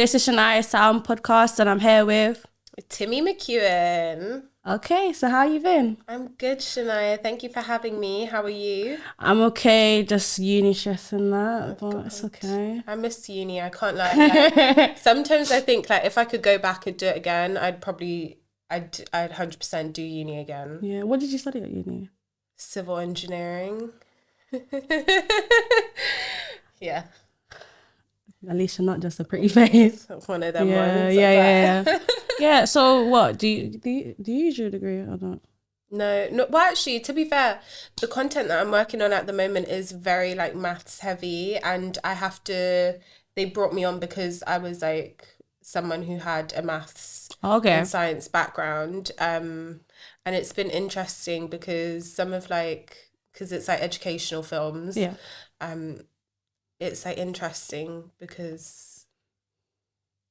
This is Shania Sound Podcast, and I'm here with Timi Mcewen. Okay, so how you been? I'm good, Shania. Thank you for having me. How are you? I'm okay, just uni stress and that, but it's okay. I miss uni, I can't lie. Like, sometimes I think like if I could go back and do it again, I'd 100% do uni again. Yeah, what did you study at uni? Civil engineering. Yeah. At least you're not just a pretty face. One of them Yeah, ones. yeah. Yeah, so what? Do you use your degree or not? No, well, actually, to be fair, the content that I'm working on at the moment is very like maths heavy, and they brought me on because I was like someone who had a maths and science background. And it's been interesting because because it's like educational films. Yeah. It's like interesting because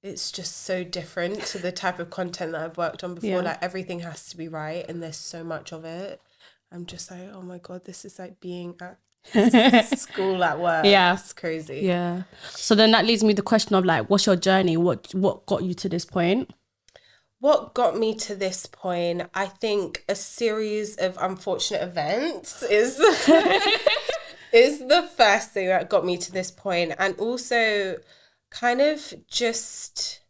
it's just so different to the type of content that I've worked on before. Yeah. Like everything has to be right and there's so much of it. I'm just like, oh my God, this is like being at school at work. Yeah. It's crazy. Yeah. So then that leads me to the question of like, what's your journey? What got you to this point? What got me to this point? I think a series of unfortunate events is is the first thing that got me to this point, and also kind of just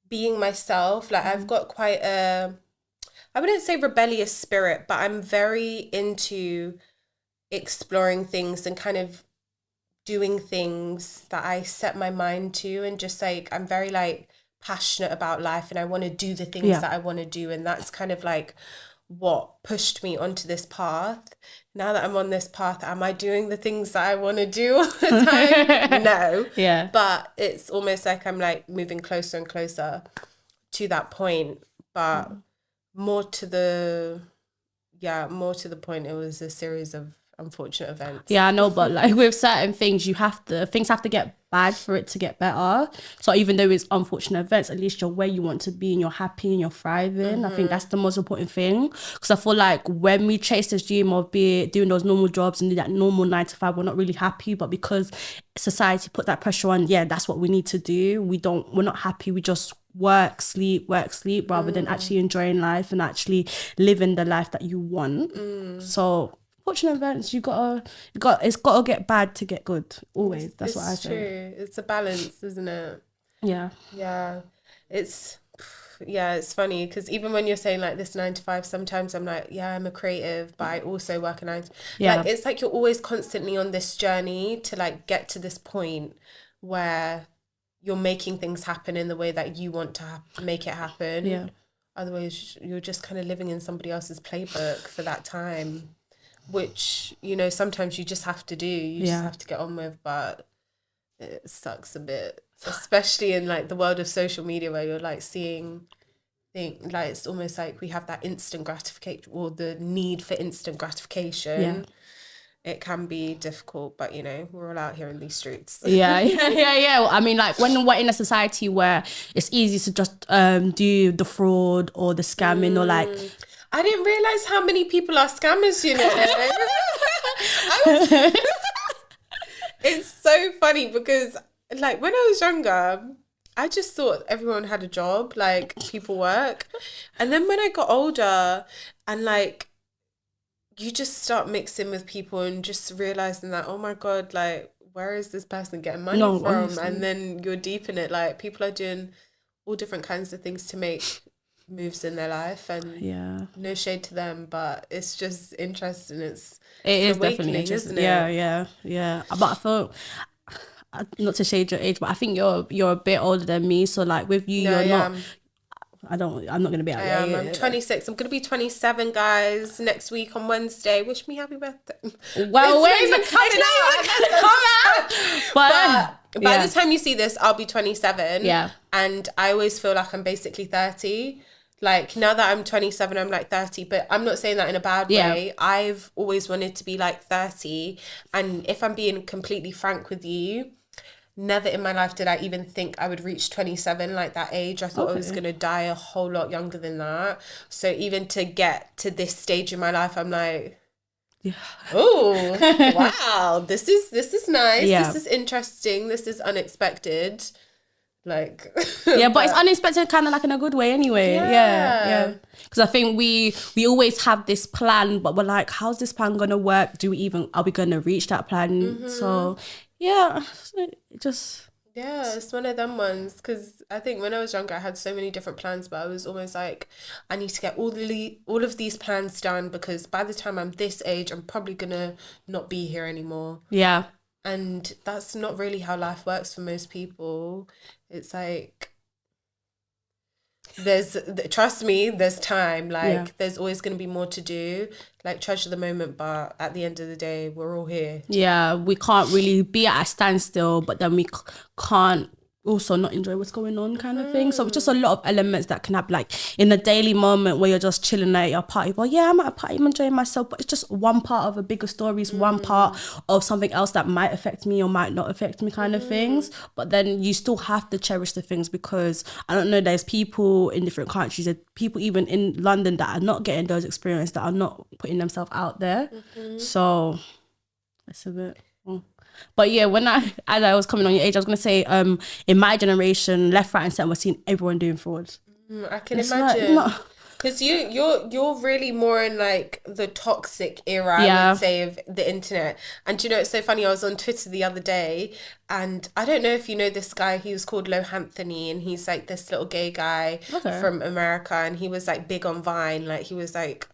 being myself. Like I've got quite I wouldn't say rebellious spirit, but I'm very into exploring things and kind of doing things that I set my mind to, and just like I'm very like passionate about life and I want to do the things that I want to do, and that's kind of like what pushed me onto this path. Now that I'm on this path, am I doing the things that I want to do all the time? No. Yeah. But it's almost like I'm like moving closer and closer to that point. But more to the point, it was a series of unfortunate events. Yeah, I know, but like with certain things, things have to get bad for it to get better. So even though it's unfortunate events, at least you're where you want to be and you're happy and you're thriving. I think that's the most important thing, because I feel like when we chase this dream of doing those normal jobs and do that normal 9 to 5, we're not really happy. But because society put that pressure on, that's what we need to do. We're not happy. We just work, sleep, rather than actually enjoying life and actually living the life that you want. So fortunate events, it's gotta get bad to get good. Always. That's what I say. True. It's a balance, isn't it? Yeah. Yeah. It's funny because even when you're saying like this 9 to 5, sometimes I'm like, yeah, I'm a creative, but I also work a 9 to 5. Yeah. Like it's like you're always constantly on this journey to like get to this point where you're making things happen in the way that you want to make it happen. Yeah. Otherwise, you're just kind of living in somebody else's playbook for that time, which, you know, sometimes you just have to do. You just have to get on with, but it sucks a bit, especially in like the world of social media where you're like seeing things, like it's almost like we have that instant gratification or the need for instant gratification. Yeah. It can be difficult, but you know, we're all out here in these streets. Yeah. I mean, like when we're in a society where it's easy to just do the fraud or the scamming or like. I didn't realize how many people are scammers, you know. It's so funny because like when I was younger, I just thought everyone had a job, like people work. And then when I got older and like you just start mixing with people and just realizing that, oh my God, like where is this person getting money from? Honestly. And then you're deep in it, like people are doing all different kinds of things to make moves in their life, and no shade to them, but it's just interesting. It is definitely interesting, isn't it? Yeah. But I feel, not to shade your age, but I think you're a bit older than me. So like with you, you're not. I'm not gonna be out there. I'm 26. I'm gonna be 27, guys, next week on Wednesday. Wish me happy birthday. Well, it's coming out. But by the time you see this, I'll be 27. Yeah. And I always feel like I'm basically 30. Like now that I'm 27, I'm like 30, but I'm not saying that in a bad way. I've always wanted to be like 30. And if I'm being completely frank with you, never in my life did I even think I would reach 27, like that age. I thought I was going to die a whole lot younger than that. So even to get to this stage in my life, I'm like, oh, wow, this is nice. Yeah. This is interesting. This is unexpected. Like, yeah, but it's unexpected, kind of like in a good way anyway. Yeah. Because I think we always have this plan, but we're like, how's this plan gonna work? Are we gonna reach that plan? So yeah, it just... Yeah, it's one of them ones, because I think when I was younger I had so many different plans, but I was almost like, I need to get all of these plans done, because by the time I'm this age I'm probably gonna not be here anymore. Yeah. And that's not really how life works for most people. It's like, trust me, there's time. Like, there's always going to be more to do. Like, treasure the moment, but at the end of the day, we're all here. Yeah, we can't really be at a standstill, but then we can't also not enjoy what's going on, kind of thing. So it's just a lot of elements that can happen, like in the daily moment where you're just chilling at your party. Well, yeah, I'm at a party, I'm enjoying myself, but it's just one part of a bigger story. It's one part of something else that might affect me or might not affect me, kind of things. But then you still have to cherish the things, because I don't know, there's people in different countries, there's people even in London that are not getting those experiences, that are not putting themselves out there. So it's a bit... But yeah, as I was coming on your age, I was gonna say, in my generation, left, right, and centre, we're seeing everyone doing fraud. I can imagine, because you're really more in like the toxic era, I would say, of the internet. And you know, it's so funny. I was on Twitter the other day, and I don't know if you know this guy. He was called Lohanthony, and he's like this little gay guy from America, and he was like big on Vine. Like, he was like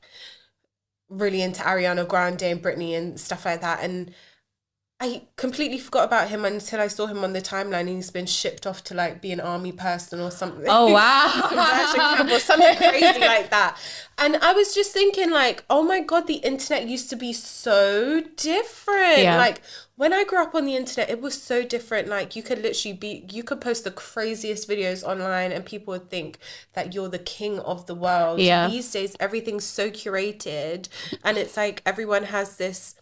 really into Ariana Grande and Britney and stuff like that, and I completely forgot about him until I saw him on the timeline. He's been shipped off to like be an army person or something. Oh, wow. Or something crazy like that. And I was just thinking, like, oh my God, the internet used to be so different. Yeah. Like, when I grew up on the internet, it was so different. Like, you could post the craziest videos online and people would think that you're the king of the world. Yeah. These days, everything's so curated, and it's like everyone has this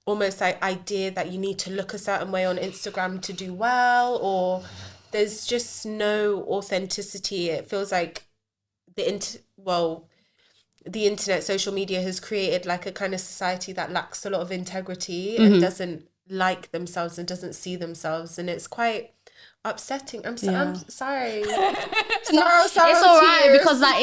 almost like idea that you need to look a certain way on Instagram to do well, or there's just no authenticity. It feels like the internet, social media has created like a kind of society that lacks a lot of integrity and doesn't like themselves and doesn't see themselves, and it's quite upsetting. I'm sorry. It's all right, because like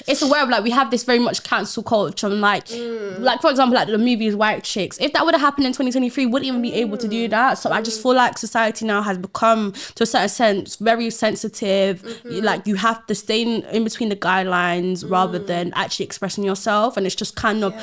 it's aware of, like, we have this very much cancel culture, and like for example, like the movies White Chicks, if that would have happened in 2023, wouldn't even be able to do that. So I just feel like society now has become, to a certain sense, very sensitive. Like, you have to stay in between the guidelines rather than actually expressing yourself, and it's just kind of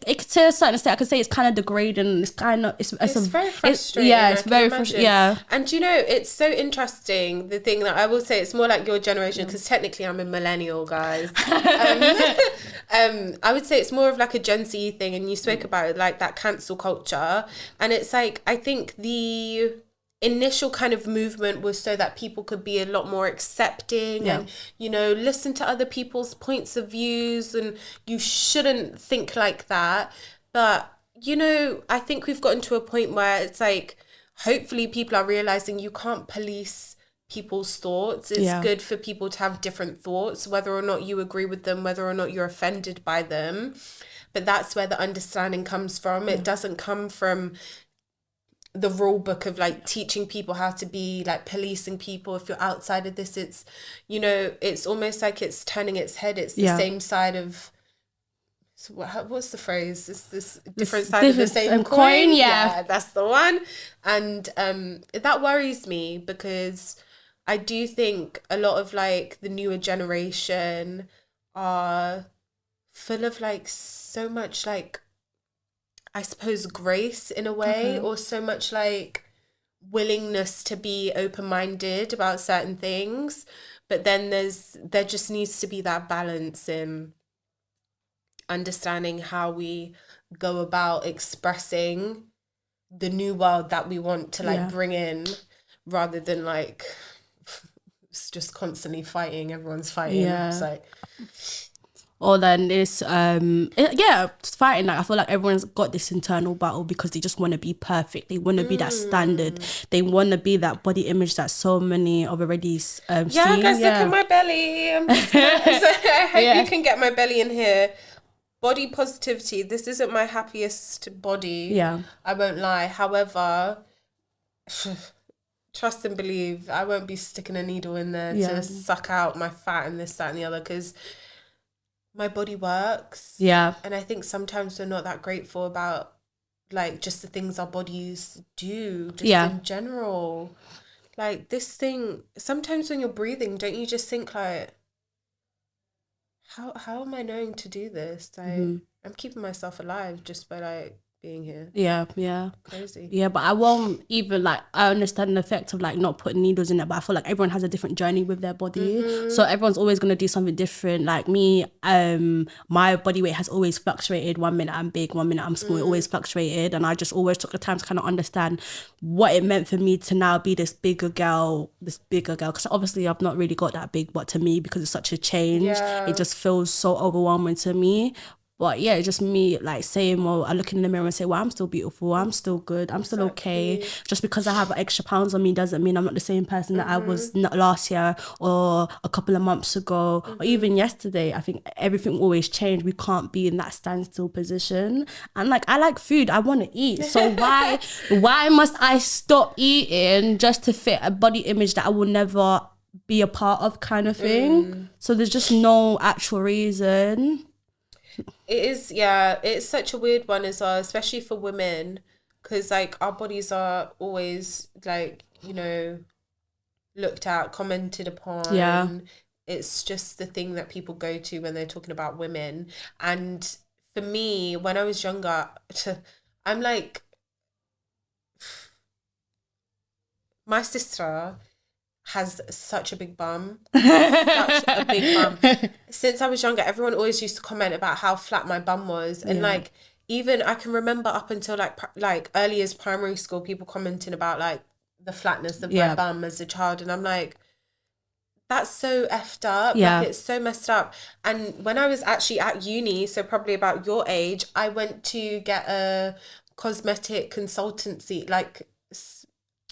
it's to a certain extent, I could say it's kind of degrading. It's kind of it's very frustrating. It's very frustrating. Yeah. And you know, it's so interesting, the thing that I will say, it's more like your generation, because technically I'm a millennial, guys. I would say it's more of like a Gen Z thing, and you spoke about it, like that cancel culture, and it's like, I think the initial kind of movement was so that people could be a lot more accepting and, you know, listen to other people's points of views, and you shouldn't think like that. But, you know, I think we've gotten to a point where it's like, hopefully people are realizing you can't police people's thoughts. It's good for people to have different thoughts, whether or not you agree with them, whether or not you're offended by them. But that's where the understanding comes from. It doesn't come from the rule book of like teaching people how to be, like policing people. If you're outside of this, it's, you know, it's almost like it's turning its head. It's the same side of... So what's the phrase? It's this different side of the same coin. Yeah, that's the one. And that worries me, because I do think a lot of like the newer generation are full of like so much like, I suppose, grace in a way, or so much like willingness to be open-minded about certain things. But then there just needs to be that balance in understanding how we go about expressing the new world that we want to like bring in, rather than like it's just constantly fighting. Everyone's fighting. It's like, or then it's it's fighting. Like, I feel like everyone's got this internal battle because they just want to be perfect. They want to be that standard. They want to be that body image that so many have already seen. Guys, look at my belly. I hope you can get my belly in here. Body positivity. This isn't my happiest body. I won't lie. However, trust and believe, I won't be sticking a needle in there to suck out my fat and this, that, and the other, because my body works. Yeah. And I think sometimes we're not that grateful about like just the things our bodies do, just in general. Like this thing, sometimes when you're breathing, don't you just think like, how am I knowing to do this? Like I'm keeping myself alive just by like being here. Yeah. Crazy. Yeah, but I won't even like, I understand the effect of like not putting needles in it, but I feel like everyone has a different journey with their body. So everyone's always going to do something different. Like me, my body weight has always fluctuated. 1 minute I'm big, 1 minute I'm small. It always fluctuated. And I just always took the time to kind of understand what it meant for me to now be this bigger girl. Because obviously I've not really got that big, but to me, because it's such a change, it just feels so overwhelming to me. But yeah, it's just me like saying, well, I look in the mirror and say, well, I'm still beautiful, I'm still good, I'm still okay. Just because I have extra pounds on me doesn't mean I'm not the same person that I was not last year or a couple of months ago or even yesterday. I think everything will always change. We can't be in that standstill position. And like, I like food, I want to eat. So why must I stop eating just to fit a body image that I will never be a part of, kind of thing? So there's just no actual reason. It is, yeah, it's such a weird one as well, especially for women, because like our bodies are always like, you know, looked at, commented upon. Yeah. It's just the thing that people go to when they're talking about women. And for me, when I was younger, I'm like, my sister has such a big bum. Such a big bum. Since I was younger, everyone always used to comment about how flat my bum was. And like, even I can remember up until like early as primary school, people commenting about like the flatness of my bum as a child. And I'm like, that's so effed up. Like, it's so messed up. And when I was actually at uni, so probably about your age, I went to get a cosmetic consultancy, like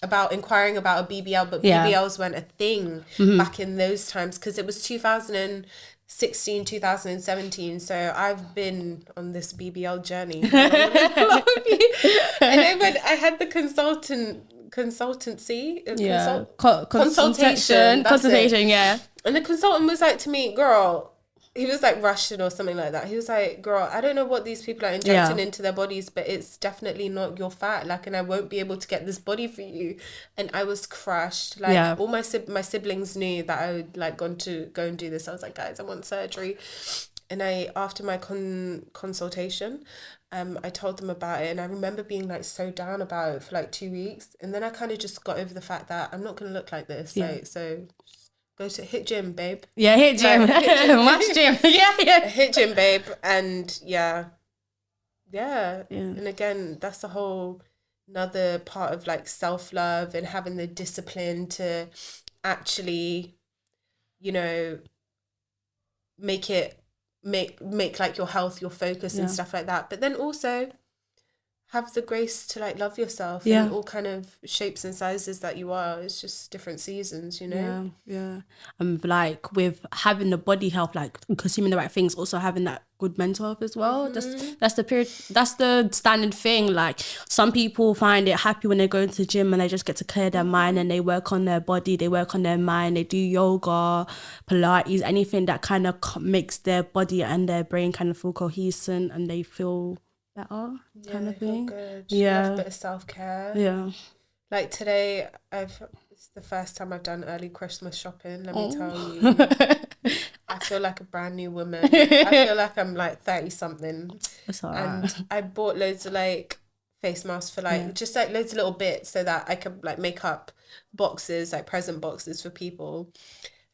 about inquiring about a BBL, but BBLs weren't a thing back in those times, because it was 2016, 2017. So I've been on this BBL journey. And then when I had the consultancy, consultation, yeah. And the consultant was like to me, girl, he was like Russian or something like that. He was like, girl, I don't know what these people are injecting into their bodies, but it's definitely not your fat. Like, and I won't be able to get this body for you. And I was crushed. Like, all my siblings knew that I would like go and do this. I was like, guys, I want surgery. And after my consultation, I told them about it, and I remember being like so down about it for like 2 weeks. And then I kind of just got over the fact that I'm not going to look like this. Like, so go to hit gym, babe. Yeah, hit gym. Much gym. Yeah. Hit gym, babe. And yeah. And again, that's a whole another part of like self-love and having the discipline to actually, you know, make like your health your focus and stuff like that. But then also have the grace to like love yourself in all kind of shapes and sizes that you are. It's just different seasons, you know. Like with having the body health, like consuming the right things, also having that good mental health as well. That's the standard thing. Like, some people find it happy when they go into the gym and they just get to clear their mind, and they work on their body, they work on their mind, they do yoga, Pilates, anything that kind of makes their body and their brain kind of feel cohesive, and they feel better, kind of thing. Good. Have a bit of self-care. Like today, it's the first time I've done early Christmas shopping. Let me tell you, I feel like a brand new woman. I feel like I'm like 30 something. That's all right. And I bought loads of like face masks for like just like loads of little bits so that I could like make up boxes, like present boxes for people.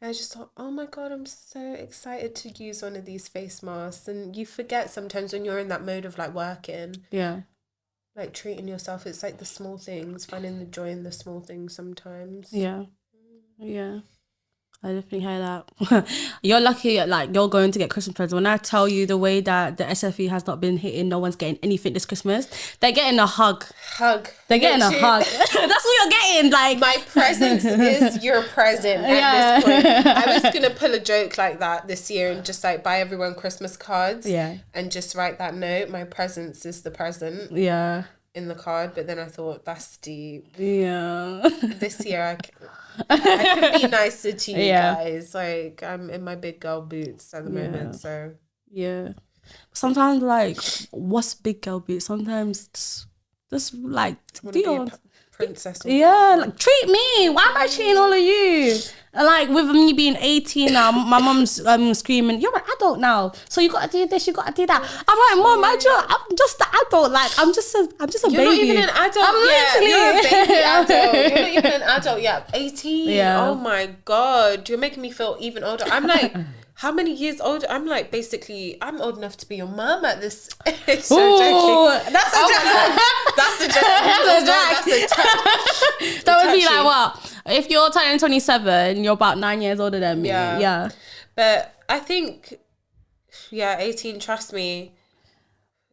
And I just thought, oh my God, I'm so excited to use one of these face masks. And you forget sometimes when you're in that mode of like working. Like treating yourself. It's like the small things, finding the joy in the small things sometimes. I definitely hear that. You're lucky, like, you're going to get Christmas presents. When I tell you the way that the SFE has not been hitting, no one's getting anything this Christmas. They're getting a hug. They're getting a hug. That's what you're getting. Like, my presence is your present at this point. I was gonna pull a joke like that this year and just like buy everyone Christmas cards. And just write that note. My presence is the present. in the card, but then I thought that's deep. Yeah. This year I can be nicer to you guys. Like, I'm in my big girl boots at the moment, so yeah. Sometimes, like, what's big girl boots? Sometimes just like princess. Like, treat me. Why am I treating all of you? Like, with me being 18 now, my mum's screaming, you're an adult now, so you gotta do this, you gotta do that. I'm like, Mom, I'm just the adult. Like, I'm just a You're baby. You're not even an adult yet. You're a baby adult. You're not even an adult yet. 18. Yeah. Oh my God. You're making me feel even older. I'm like, how many years older? I'm like, basically, I'm old enough to be your mum at this age. So joking. That's a joke. That's a joke. That would be like, what? If you're turning 27, you're about 9 years older than me. Yeah. But I think, 18, trust me.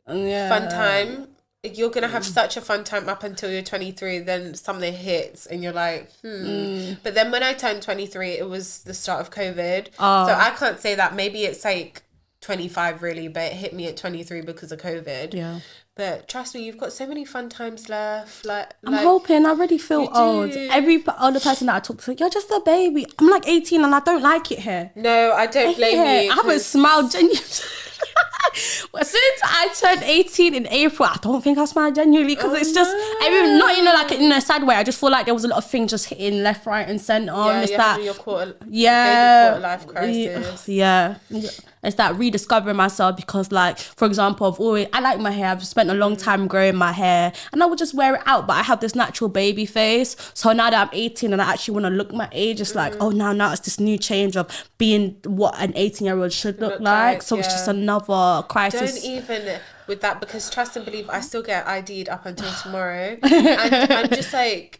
Yeah. Fun time. You're going to have such a fun time up until you're 23. Then something hits and you're like, But then when I turned 23, it was the start of COVID. Oh. So I can't say that. Maybe it's like 25 really, but it hit me at 23 because of COVID. Yeah. But trust me, you've got so many fun times left. I'm hoping. I already feel old. Every other person that I talk to, you're just a baby. I'm like 18 and I don't like it here. No, I don't blame you. I haven't smiled genuinely. Well, since I turned 18 in April, I don't think I smiled genuinely because it's just, not like in a sad way. I just feel like there was a lot of things just hitting left, right, and centre. It's that your quarter life crisis. Yeah. It's that rediscovering myself because, like, for example, I like my hair. I've spent a long time growing my hair and I would just wear it out, but I have this natural baby face. So now that I'm 18 and I actually want to look my age, it's like, now it's this new change of being what an 18-year-old should look like. So it's just another crisis. Don't even with that, because trust and believe, I still get ID'd up until tomorrow. And I'm just like,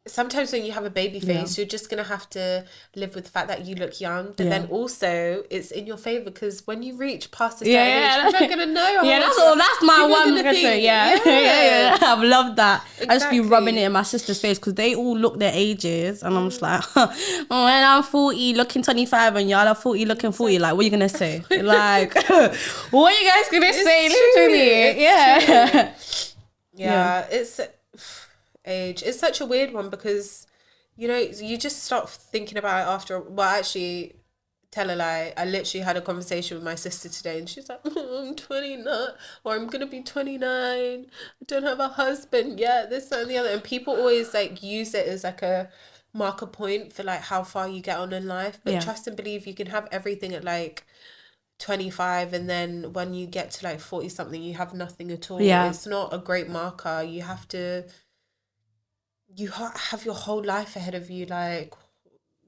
sometimes when you have a baby face, you're just going to have to live with the fact that you look young. But then also, it's in your favour because when you reach past a certain age, you're not going to know. That's my one thing. Yeah. I've loved that. Exactly. I just be rubbing it in my sister's face because they all look their ages. And I'm just like, when I'm 40 looking 25 and y'all are 40 looking 40, like, what are you going to say? Like, what are you guys going to say? Literally. Yeah, it's... age. It's such a weird one because, you just stop thinking about it after. Well, actually, tell a lie. I literally had a conversation with my sister today and she's like, I'm 29 or I'm going to be 29. I don't have a husband yet, this, that and the other. And people always like use it as like a marker point for like how far you get on in life. But trust and believe, you can have everything at like 25 and then when you get to like 40 something, you have nothing at all. It's not a great marker. You have to... You have your whole life ahead of you. Like,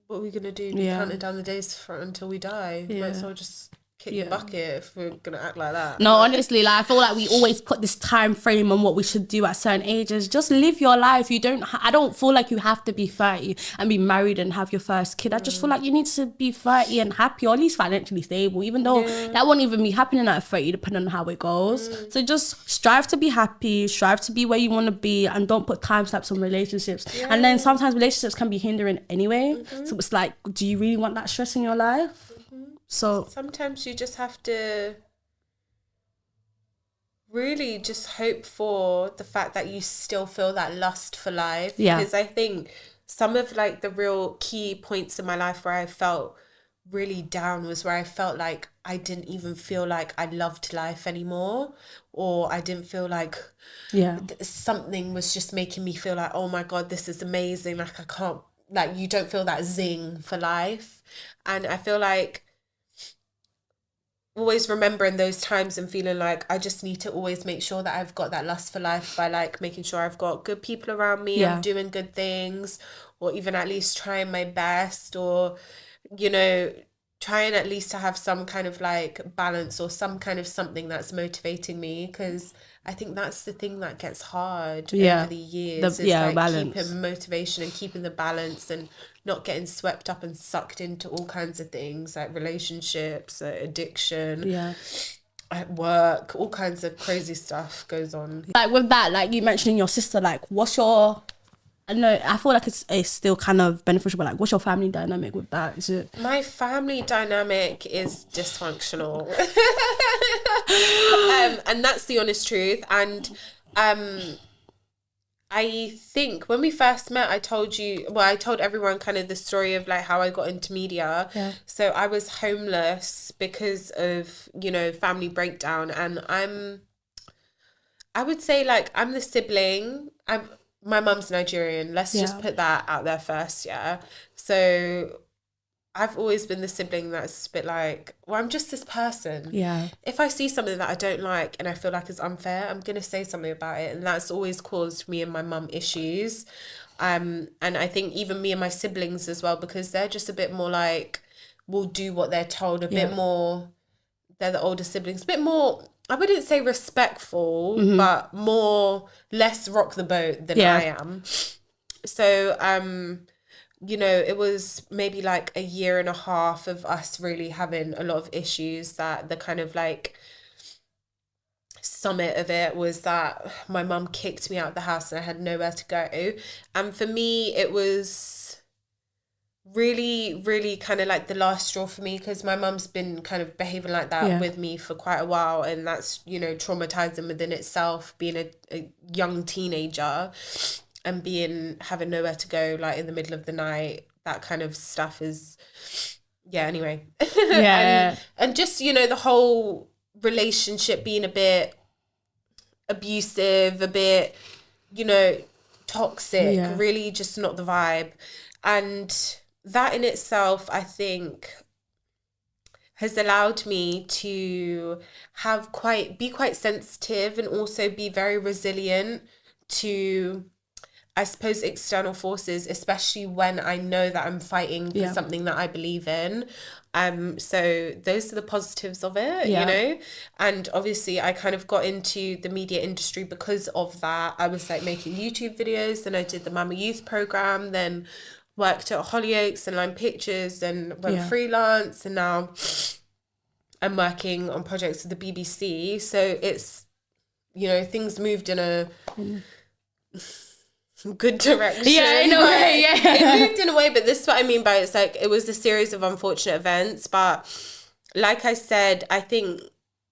what are we gonna do? Be counting down the days until we die. Might as well just kick the bucket if we're gonna act like that. No, honestly, like I feel like we always put this time frame on what we should do at certain ages. Just live your life. I don't feel like you have to be 30 and be married and have your first kid. I just feel like you need to be 30 and happy, or at least financially stable, even though that won't even be happening at 30 depending on how it goes. So just strive to be happy, strive to be where you want to be, and don't put time stamps on relationships. And then sometimes relationships can be hindering anyway. So it's like, do you really want that stress in your life? So sometimes you just have to really just hope for the fact that you still feel that lust for life. Because I think some of like the real key points in my life where I felt really down was where I felt like I didn't even feel like I loved life anymore, or I didn't feel like something was just making me feel like, oh my God, this is amazing. Like I can't, like you don't feel that zing for life. And I feel like always remembering those times and feeling like I just need to always make sure that I've got that lust for life by like making sure I've got good people around me, I'm doing good things, or even at least trying my best, or trying at least to have some kind of like balance or some kind of something that's motivating me, because I think that's the thing that gets hard over the years. Balance. Keeping motivation and keeping the balance and not getting swept up and sucked into all kinds of things like relationships, addiction, at work, all kinds of crazy stuff goes on. Like with that, like you mentioning your sister, like what's your... I know, I feel like it's still kind of beneficial, but like, what's your family dynamic with that? Is it... My family dynamic is dysfunctional. And that's the honest truth. And I think when we first met, I told everyone kind of the story of like how I got into media. Yeah. So I was homeless because of, family breakdown. And I would say like I'm the sibling. My mum's Nigerian. Let's just put that out there first, yeah. So I've always been the sibling that's a bit like, well, I'm just this person. Yeah. If I see something that I don't like and I feel like it's unfair, I'm going to say something about it. And that's always caused me and my mum issues. And I think even me and my siblings as well, because they're just a bit more like, will do what they're told, a bit more, they're the older siblings, a bit more, I wouldn't say respectful, but less rock the boat than I am. So, it was maybe like a year and a half of us really having a lot of issues, that the kind of like summit of it was that my mum kicked me out of the house and I had nowhere to go. And for me, it was really, really kind of like the last straw for me, because my mum's been kind of behaving like that with me for quite a while. And that's, traumatizing within itself, being a young teenager. And having nowhere to go, like in the middle of the night, that kind of stuff is, anyway. Yeah. and just, the whole relationship being a bit abusive, a bit, toxic, really just not the vibe. And that in itself, I think, has allowed me to be quite sensitive and also be very resilient to, I suppose, external forces, especially when I know that I'm fighting for something that I believe in. So those are the positives of it, And obviously I kind of got into the media industry because of that. I was like making YouTube videos, then I did the Mama Youth program, then worked at Hollyoaks and Line Pictures and went freelance, and now I'm working on projects with the BBC. So it's, things moved in a good direction. Yeah, in a way, It moved in a way, but this is what I mean by it's like, it was a series of unfortunate events. But like I said, I think,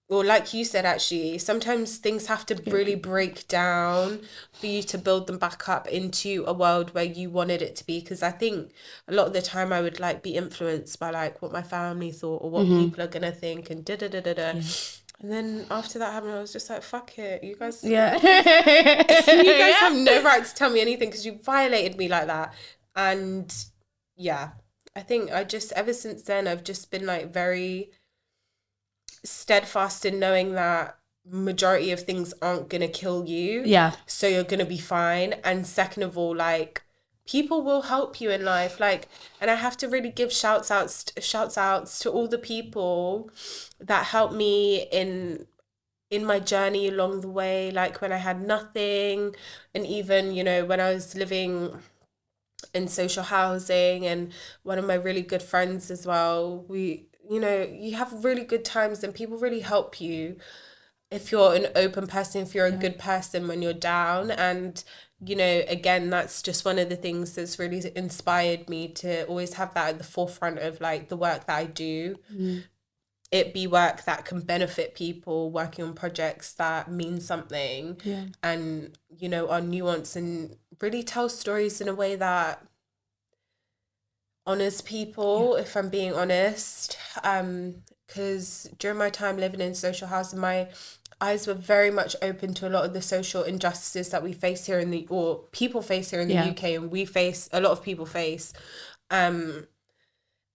or like you said, actually, sometimes things have to really break down for you to build them back up into a world where you wanted it to be. Because I think a lot of the time I would like be influenced by like what my family thought or what people are gonna think and da-da-da-da-da. And then after that happened, I was just like, fuck it, you guys. Yeah. You guys have no right to tell me anything because you violated me like that. And I think ever since then, I've just been like very steadfast in knowing that majority of things aren't going to kill you. Yeah. So you're going to be fine. And second of all, like, people will help you in life, like, and I have to really give shouts outs to all the people that helped me in my journey along the way, like when I had nothing, and even when I was living in social housing, and one of my really good friends as well, we you have really good times and people really help you if you're an open person, if you're a good person when you're down. And again, that's just one of the things that's really inspired me to always have that at the forefront of like the work that I do. It be work that can benefit people, working on projects that mean something, and are nuanced and really tell stories in a way that honors people, if I'm being honest. Because during my time living in social housing, my eyes were very much open to a lot of the social injustices that we face here or people face here in the UK, and a lot of people face.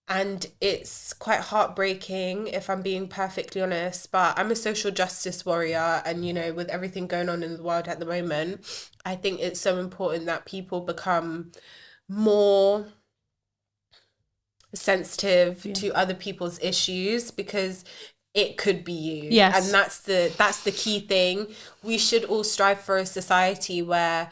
And it's quite heartbreaking, if I'm being perfectly honest, but I'm a social justice warrior, and with everything going on in the world at the moment, I think it's so important that people become more sensitive to other people's issues, because it could be you. Yes. And that's the key thing. We should all strive for a society where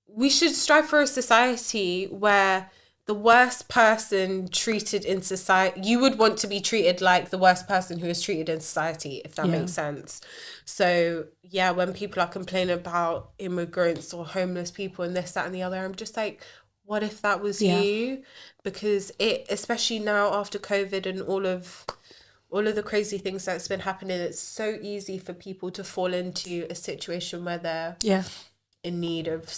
we should strive for a society where the worst person treated in society, you would want to be treated like the worst person who is treated in society, if that makes sense. So when people are complaining about immigrants or homeless people and this, that and the other, I'm just like, what if that was you? Because especially now after COVID and all of all of the crazy things that's been happening, it's so easy for people to fall into a situation where they're in need of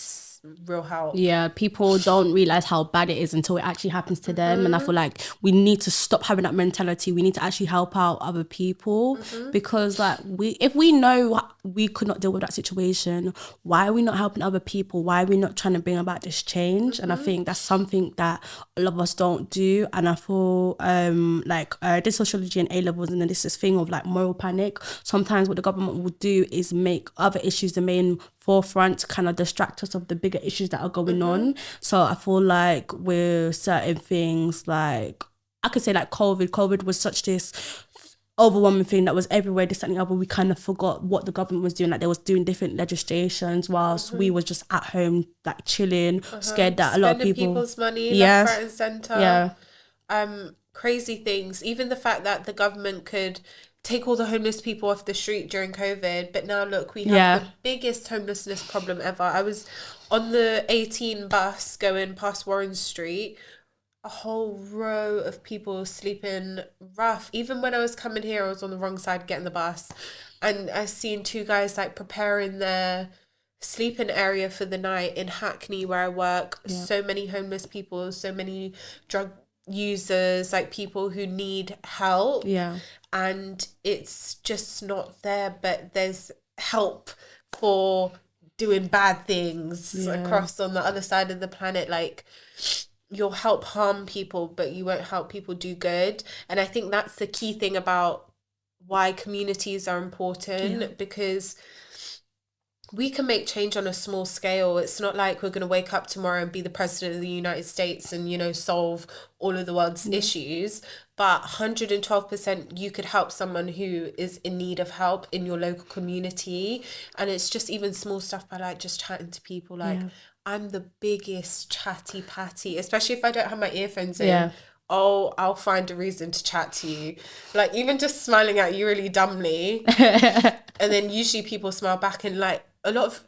real help. Yeah, people don't realize how bad it is until it actually happens to them. And I feel like we need to stop having that mentality. We need to actually help out other people, because like if we know we could not deal with that situation, why are we not helping other people? Why are we not trying to bring about this change? And I think that's something that a lot of us don't do. And I feel I did sociology and A-levels, and then there's this thing of like moral panic. Sometimes what the government will do is make other issues the main forefront to kind of distract us of the bigger issues that are going on. So I feel like with certain things, like I could say like COVID was such this overwhelming thing that was everywhere, this and the other. We kind of forgot what the government was doing. Like they was doing different legislations whilst we was just at home like chilling, scared that a lot of people's money left, right and centre. Crazy things. Even the fact that the government could take all the homeless people off the street during COVID, but now look, we have the biggest homelessness problem ever. I was on the 18 bus going past Warren Street, a whole row of people sleeping rough. Even when I was coming here, I was on the wrong side getting the bus, and I seen two guys like preparing their sleeping area for the night in Hackney where I work. So many homeless people, so many drug users, like people who need help, and it's just not there. But there's help for doing bad things across on the other side of the planet. Like you'll help harm people, but you won't help people do good. And I think that's the key thing about why communities are important, because we can make change on a small scale. It's not like we're going to wake up tomorrow and be the president of the United States and, you know, solve all of the world's issues. But 112%, you could help someone who is in need of help in your local community. And it's just even small stuff by like just chatting to people. Like I'm the biggest chatty patty, especially if I don't have my earphones in. Oh, I'll find a reason to chat to you. Like even just smiling at you really dumbly. And then usually people smile back, and like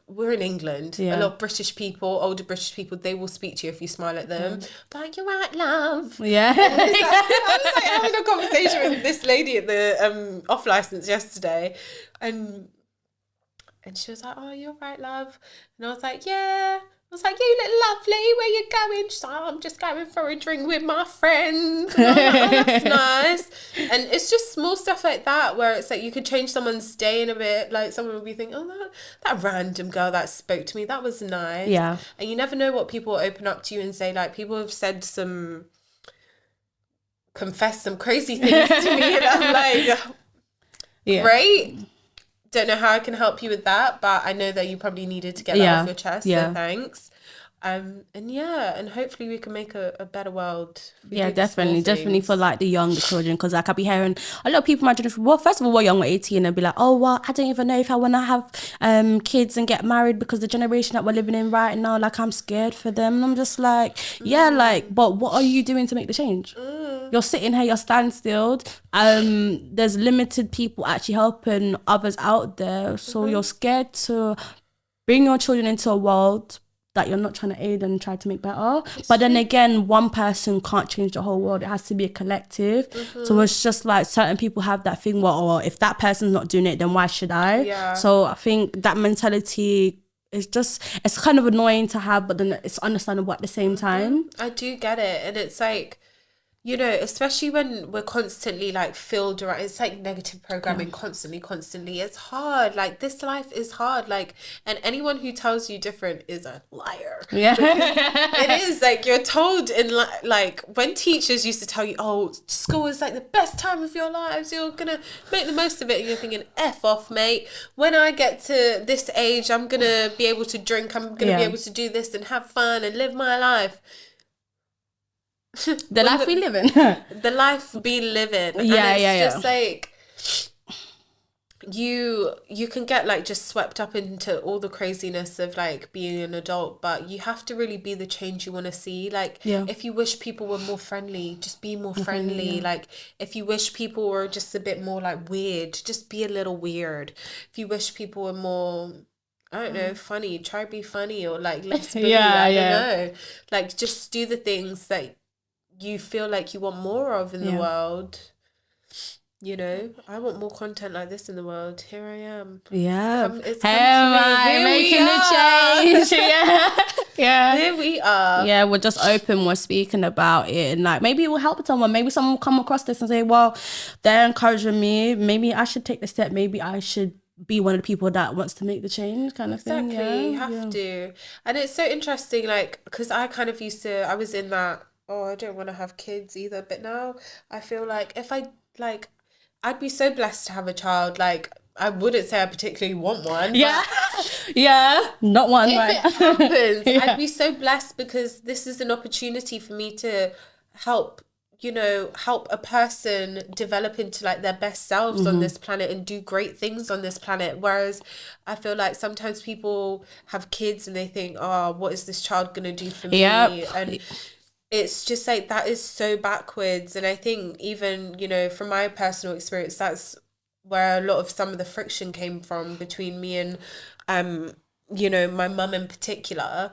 we're in England, a lot of British people, older British people, they will speak to you if you smile at them. Like, you're right, love. Yeah. I was like having a conversation with this lady at the off license yesterday, and she was like, oh, you're right, love. And I was like, yeah. I was like, you look lovely, where you going? She's like, oh, I'm just going for a drink with my friends. And I'm like, oh, that's nice. And it's just small stuff like that where it's like you could change someone's day in a bit. Like someone will be thinking, oh, that random girl that spoke to me, that was nice. Yeah. And you never know what people will open up to you and say. Like people have said confessed some crazy things to me, and I'm like, great. Don't know how I can help you with that, but I know that you probably needed to get that off your chest, so thanks. And hopefully we can make a better world. Definitely for like the younger children, because like I'll be hearing a lot of people imagine, well, first of all, we're young, we're 18, and be like, oh well, I don't even know if I want to have kids and get married, because the generation that we're living in right now, like I'm scared for them. And I'm just like, but what are you doing to make the change? You're sitting here, you're standstill. There's limited people actually helping others out there, so you're scared to bring your children into a world that you're not trying to aid and try to make better. But then again, one person can't change the whole world. It has to be a collective. So it's just like certain people have that thing, well, if that person's not doing it, then why should I? So I think that mentality is just, it's kind of annoying to have, but then it's understandable at the same time. I do get it. And it's like, you know, especially when we're constantly like filled around, it's like negative programming constantly. It's hard. Like this life is hard. Like, and anyone who tells you different is a liar. Yeah. It is like you're told in like when teachers used to tell you, oh, school is like the best time of your lives. You're going to make the most of it. And you're thinking, F off, mate. When I get to this age, I'm going to be able to drink. I'm going to be able to do this and have fun and live my life. The life we live in. The life be living. It's just like you can get like just swept up into all the craziness of like being an adult, but you have to really be the change you want to see. Like if you wish people were more friendly, just be more friendly. Like if you wish people were just a bit more like weird, just be a little weird. If you wish people were more, I don't know, funny, try to be funny, or like less bully. I don't know. Like just do the things that you feel like you want more of in the world. you know, I want more content like this in the world. Here I am. Yeah. It's Am I making the change? Yeah. Yeah. Here we are. Yeah, we're just open, we're speaking about it, and like maybe it will help someone. Maybe someone will come across this and say, well, they're encouraging me. Maybe I should take the step. Maybe I should be one of the people that wants to make the change, kind of thing. Exactly. Yeah. You have to. And it's so interesting, like, because I kind of I was in that, oh, I don't want to have kids either. But now I feel like if I'd be so blessed to have a child. Like, I wouldn't say I particularly want one. Yeah. Yeah. Not one, If right? it happens, Yeah. I'd be so blessed because this is an opportunity for me to help, help a person develop into like their best selves on this planet and do great things on this planet. Whereas I feel like sometimes people have kids and they think, oh, what is this child going to do for me? Yep. And it's just like, that is so backwards. And I think even, from my personal experience, that's where a lot of some of the friction came from between me and, my mum in particular.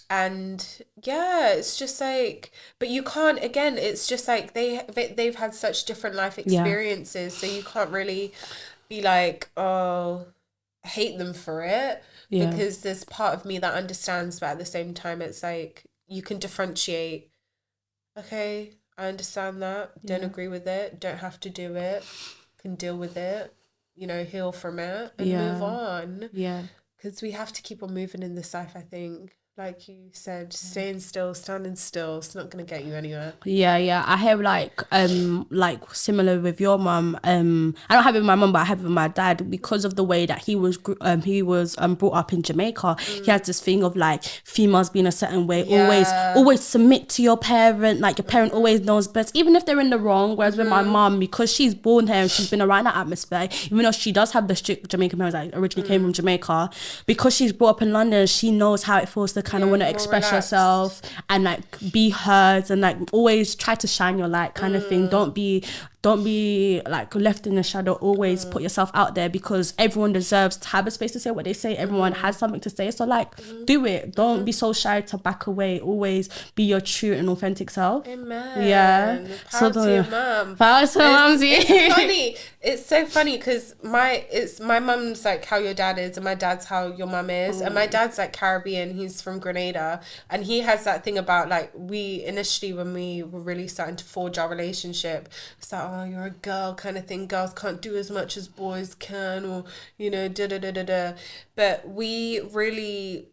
And yeah, it's just like, but you can't, again, it's just like they've had such different life experiences. So you can't really be like, oh, I hate them for it. Yeah. Because there's part of me that understands, but at the same time, it's like, you can differentiate. Okay, I understand that. Don't agree with it. Don't have to do it. Can deal with it. Heal from it and move on. Yeah. Because we have to keep on moving in this life, I think. Like you said, staying still, standing still, it's not going to get you anywhere. Yeah. I have like similar with your mum. I don't have it with my mum, but I have it with my dad because of the way that he was brought up in Jamaica. He has this thing of like females being a certain way, always submit to your parent. Like your parent always knows best, even if they're in the wrong. Whereas with my mum, because she's born here and she's been around that atmosphere, even though she does have the strict Jamaican parents that originally came from Jamaica, because she's brought up in London, she knows how it feels to kind of want to express yourself and like be heard and like always try to shine your light kind of thing. Don't be like left in the shadow. Always put yourself out there because everyone deserves to have a space to say what they say. Everyone has something to say, so like do it. Don't be so shy to back away. Always be your true and authentic self. Amen. Yeah. Power to your mum. Power to mum. It's funny. It's so funny because my mum's like how your dad is and my dad's how your mum is. And my dad's like Caribbean. He's from Grenada. And he has that thing about like, we initially, when we were really starting to forge our relationship, it's like, oh, you're a girl kind of thing. Girls can't do as much as boys can, or, da-da-da-da-da. But we really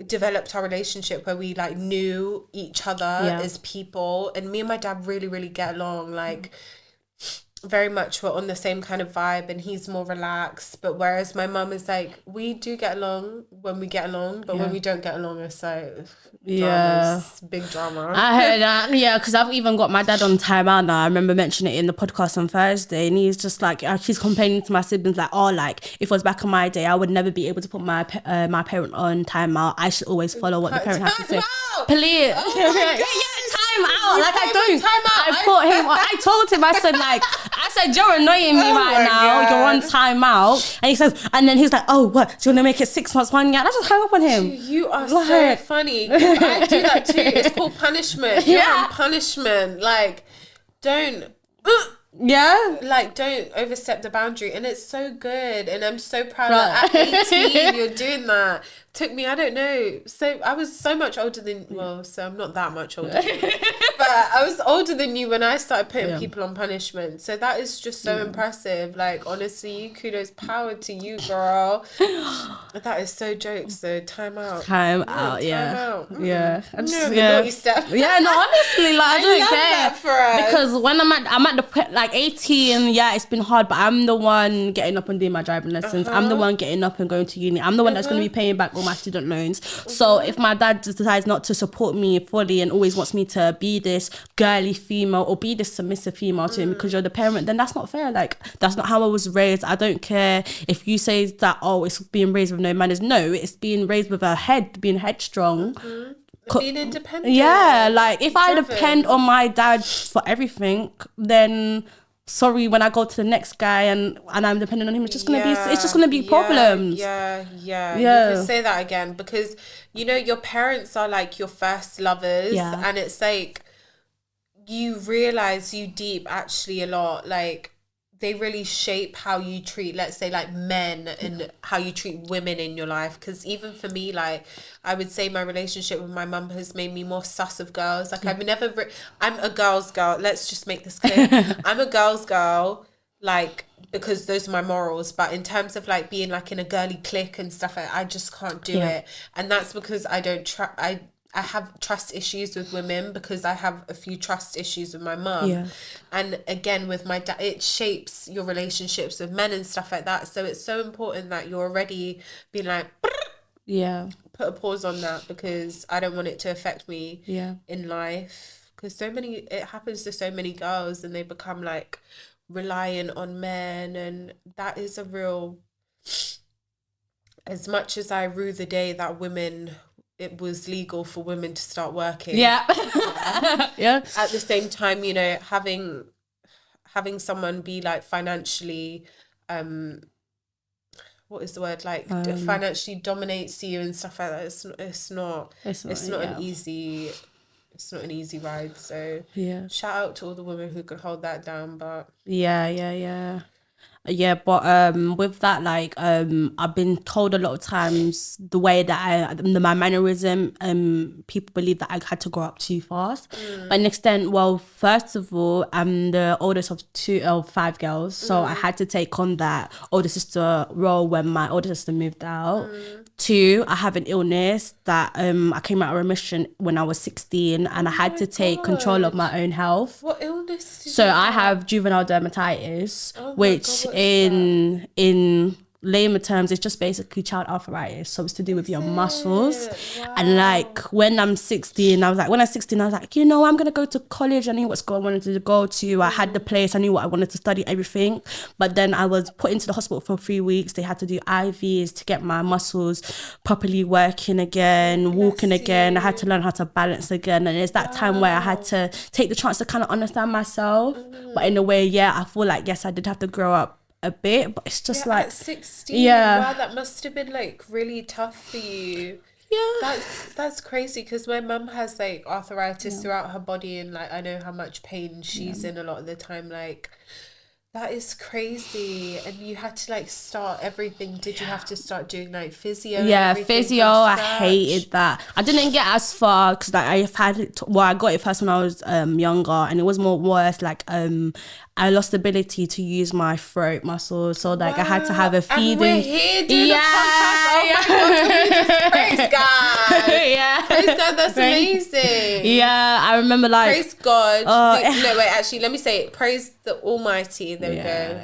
developed our relationship where we like knew each other as people. And me and my dad really, really get along. Like, very much we're on the same kind of vibe, and he's more relaxed. But whereas my mum is like, we do get along when we get along, but when we don't get along, it's like big drama. I heard that. Yeah, because I've even got my dad on time out now. I remember mentioning it in the podcast on Thursday, and he's just like, he's complaining to my siblings like, oh, like if it was back in my day, I would never be able to put my parent on time out. I should always follow what the parent has to say. Please. Time out. Like I don't. I put him on. I told him, I said, you're annoying me right now. God. You're on time out. And he says, and then he's like, oh, what? Do you want to make it 6 months, 1 year? And I just hung up on him. You are so funny. I do that too. It's called punishment. You're on punishment. Like, don't. Don't overstep the boundary. And it's so good. And I'm so proud that at 18 you're doing that. Took me, I don't know. So I was so much older than, so I'm not that much older than you. But I was older than you when I started putting people on punishment. So that is just so impressive. Like, honestly, kudos, power to you, girl. That is so jokes though. Time out. Time out. Yeah. I just, naughty stuff. Yeah, no, honestly, like I don't love care. that for us. Because when I'm at the like 18, it's been hard, but I'm the one getting up and doing my driving lessons. I'm the one getting up and going to uni. I'm the one that's going to be paying back all my student loans. So if my dad just decides not to support me fully and always wants me to be this girly female or be this submissive female to him because you're the parent, then that's not fair. Like, that's not how I was raised. I don't care if you say that, oh, it's being raised with no manners. No, it's being raised with being headstrong. Being independent. Yeah, like if I depend on my dad for everything, then sorry, when I go to the next guy and I'm dependent on him, it's just gonna be problems. Yeah. You can say that again because your parents are like your first lovers, and it's like you realize you deep actually a lot. Like they really shape how you treat, let's say, like men, and how you treat women in your life. Because even for me, like, I would say my relationship with my mum has made me more sus of girls. Like, I've never I'm a girl's girl, let's just make this clear. I'm a girl's girl, like, because those are my morals, but in terms of like being like in a girly clique and stuff, I just can't do it. And that's because I don't I have trust issues with women, because I have a few trust issues with my mum. Yeah. And again, with my dad, it shapes your relationships with men and stuff like that. So it's so important that you're already being like, put a pause on that, because I don't want it to affect me in life. Because it happens to so many girls, and they become like reliant on men. And that is a real, as much as I rue the day that it was legal for women to start working. Yeah. At the same time, you know, having someone be like financially, what is the word? Like financially dominates you and stuff like that. It's not an easy ride. So shout out to all the women who could hold that down. But but with that, like I've been told a lot of times the way that my mannerism, people believe that I had to grow up too fast. But an extent, well, first of all, I'm the oldest of 5 girls, so I had to take on that older sister role when my older sister moved out. 2, I have an illness that I came out of remission when I was 16, and I had to take control of my own health. What illness did So you I have? have juvenile dermatitis, which in layman terms, it's just basically child arthritis. So it's to do with your muscles. Wow. And like when I'm 16, I was like, you know, I'm gonna go to college. I knew what school I wanted to go to. I had the place. I knew what I wanted to study, everything. But then I was put into the hospital for 3 weeks. They had to do IVs to get my muscles properly working again, walking again. I had to learn how to balance again. And it's that time where I had to take the chance to kind of understand myself. But in a way, I feel like, yes, I did have to grow up a bit, but it's just like at 16. Wow, that must have been like really tough for you. That's crazy, because my mum has like arthritis throughout her body, and like I know how much pain she's in a lot of the time. Like, that is crazy. And you had to like start everything. Did you have to start doing like physio? Physio. I hated that. I didn't get as far, because like I've had it. I got it first when I was younger, and it was more worse. Like I lost the ability to use my throat muscles, so like I had to have a feeding. And we're here doing the podcast. Oh my god! Can we just praise God? Praise God. That's amazing. I remember like praise God. No, wait. Actually, let me say it. Praise the Almighty. There we go.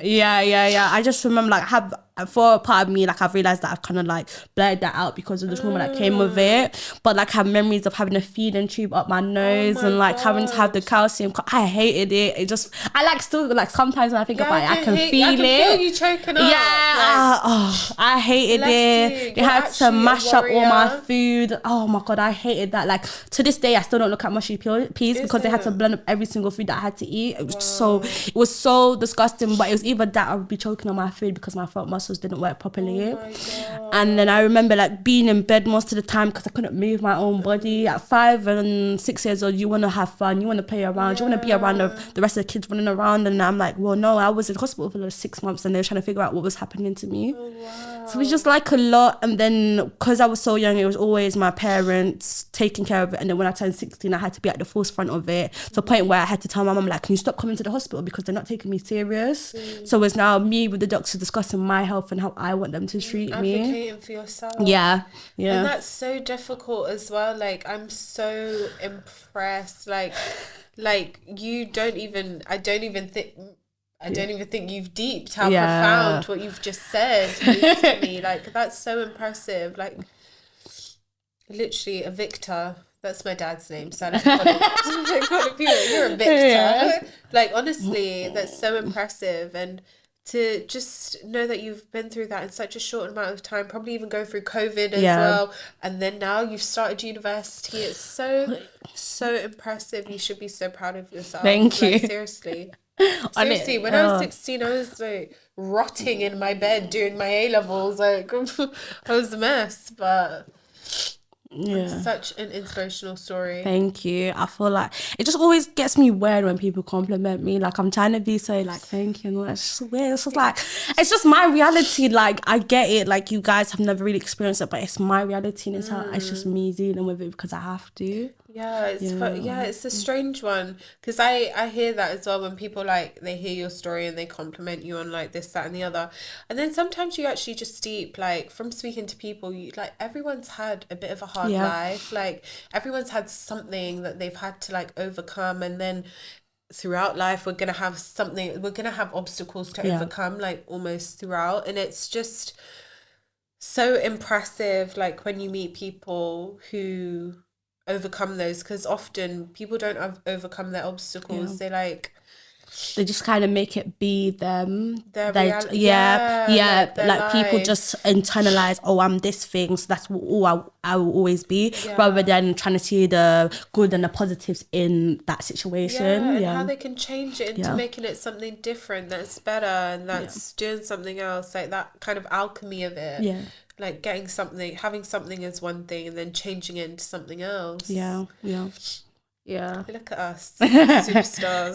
I just remember like for a part of me, like I've realized that I've kind of like blurred that out because of the trauma that came with it. But like I have memories of having a feeding tube up my nose and like having to have the calcium. I hated it. It just, I like still like sometimes when I think about it, I can feel it. Feel you choking up. I hated it. They had to mash up all my food. Oh my god, I hated that. Like to this day, I still don't look at mushy peas because they had to blend up every single food that I had to eat. It was so disgusting. But it was either that I would be choking on my food because my throat muscles didn't work properly. And then I remember like being in bed most of the time because I couldn't move my own body. At 5 and 6 years old, you want to have fun, you want to play around, you want to be around the rest of the kids running around. And I'm like, well, no, I was in hospital for like 6 months and they were trying to figure out what was happening to me. So it was just like a lot. And then because I was so young, it was always my parents taking care of it. And then when I turned 16, I had to be at the forefront of it, to the point where I had to tell my mum, like, can you stop coming to the hospital because they're not taking me serious. So it's now me with the doctors discussing my health and how I want them to treat me. Advocating for yourself. Yeah. And that's so difficult as well. Like, I'm so impressed. Like you don't even, I don't even think you've deeped how profound what you've just said is to me. Like, that's so impressive. Like, literally a victor. That's my dad's name, so I like to call it you're a victor. Like, honestly, that's so impressive. And to just know that you've been through that in such a short amount of time, probably even go through COVID as well, and then now you've started university. It's so impressive. You should be so proud of yourself. Thank you. Seriously, when I was 16, I was like rotting in my bed doing my A-levels. Like, I was a mess, but Yeah. Such an inspirational story. Thank you. I feel like it just always gets me weird when people compliment me. Like I'm trying to be so like thank you. And it's just weird. It's just like it's just my reality. Like I get it. Like you guys have never really experienced it, but it's my reality and it's just me dealing with it because I have to. Yeah, it's a strange one because I hear that as well when people like they hear your story and they compliment you on like this, that, and the other, and then sometimes you actually just steep like from speaking to people. You like everyone's had a bit of a hard life, like everyone's had something that they've had to like overcome, and then throughout life we're gonna have obstacles to overcome like almost throughout, and it's just so impressive like when you meet people who overcome those, because often people don't overcome their obstacles. They just kind of make it be them. Their They, reality. like people just internalize, oh, I'm this thing, so that's what I will always be, rather than trying to see the good and the positives in that situation. And how they can change it into making it something different that's better and that's doing something else, like that kind of alchemy of it. Yeah. Like having something as one thing and then changing it into something else. Yeah. Look at us, superstars.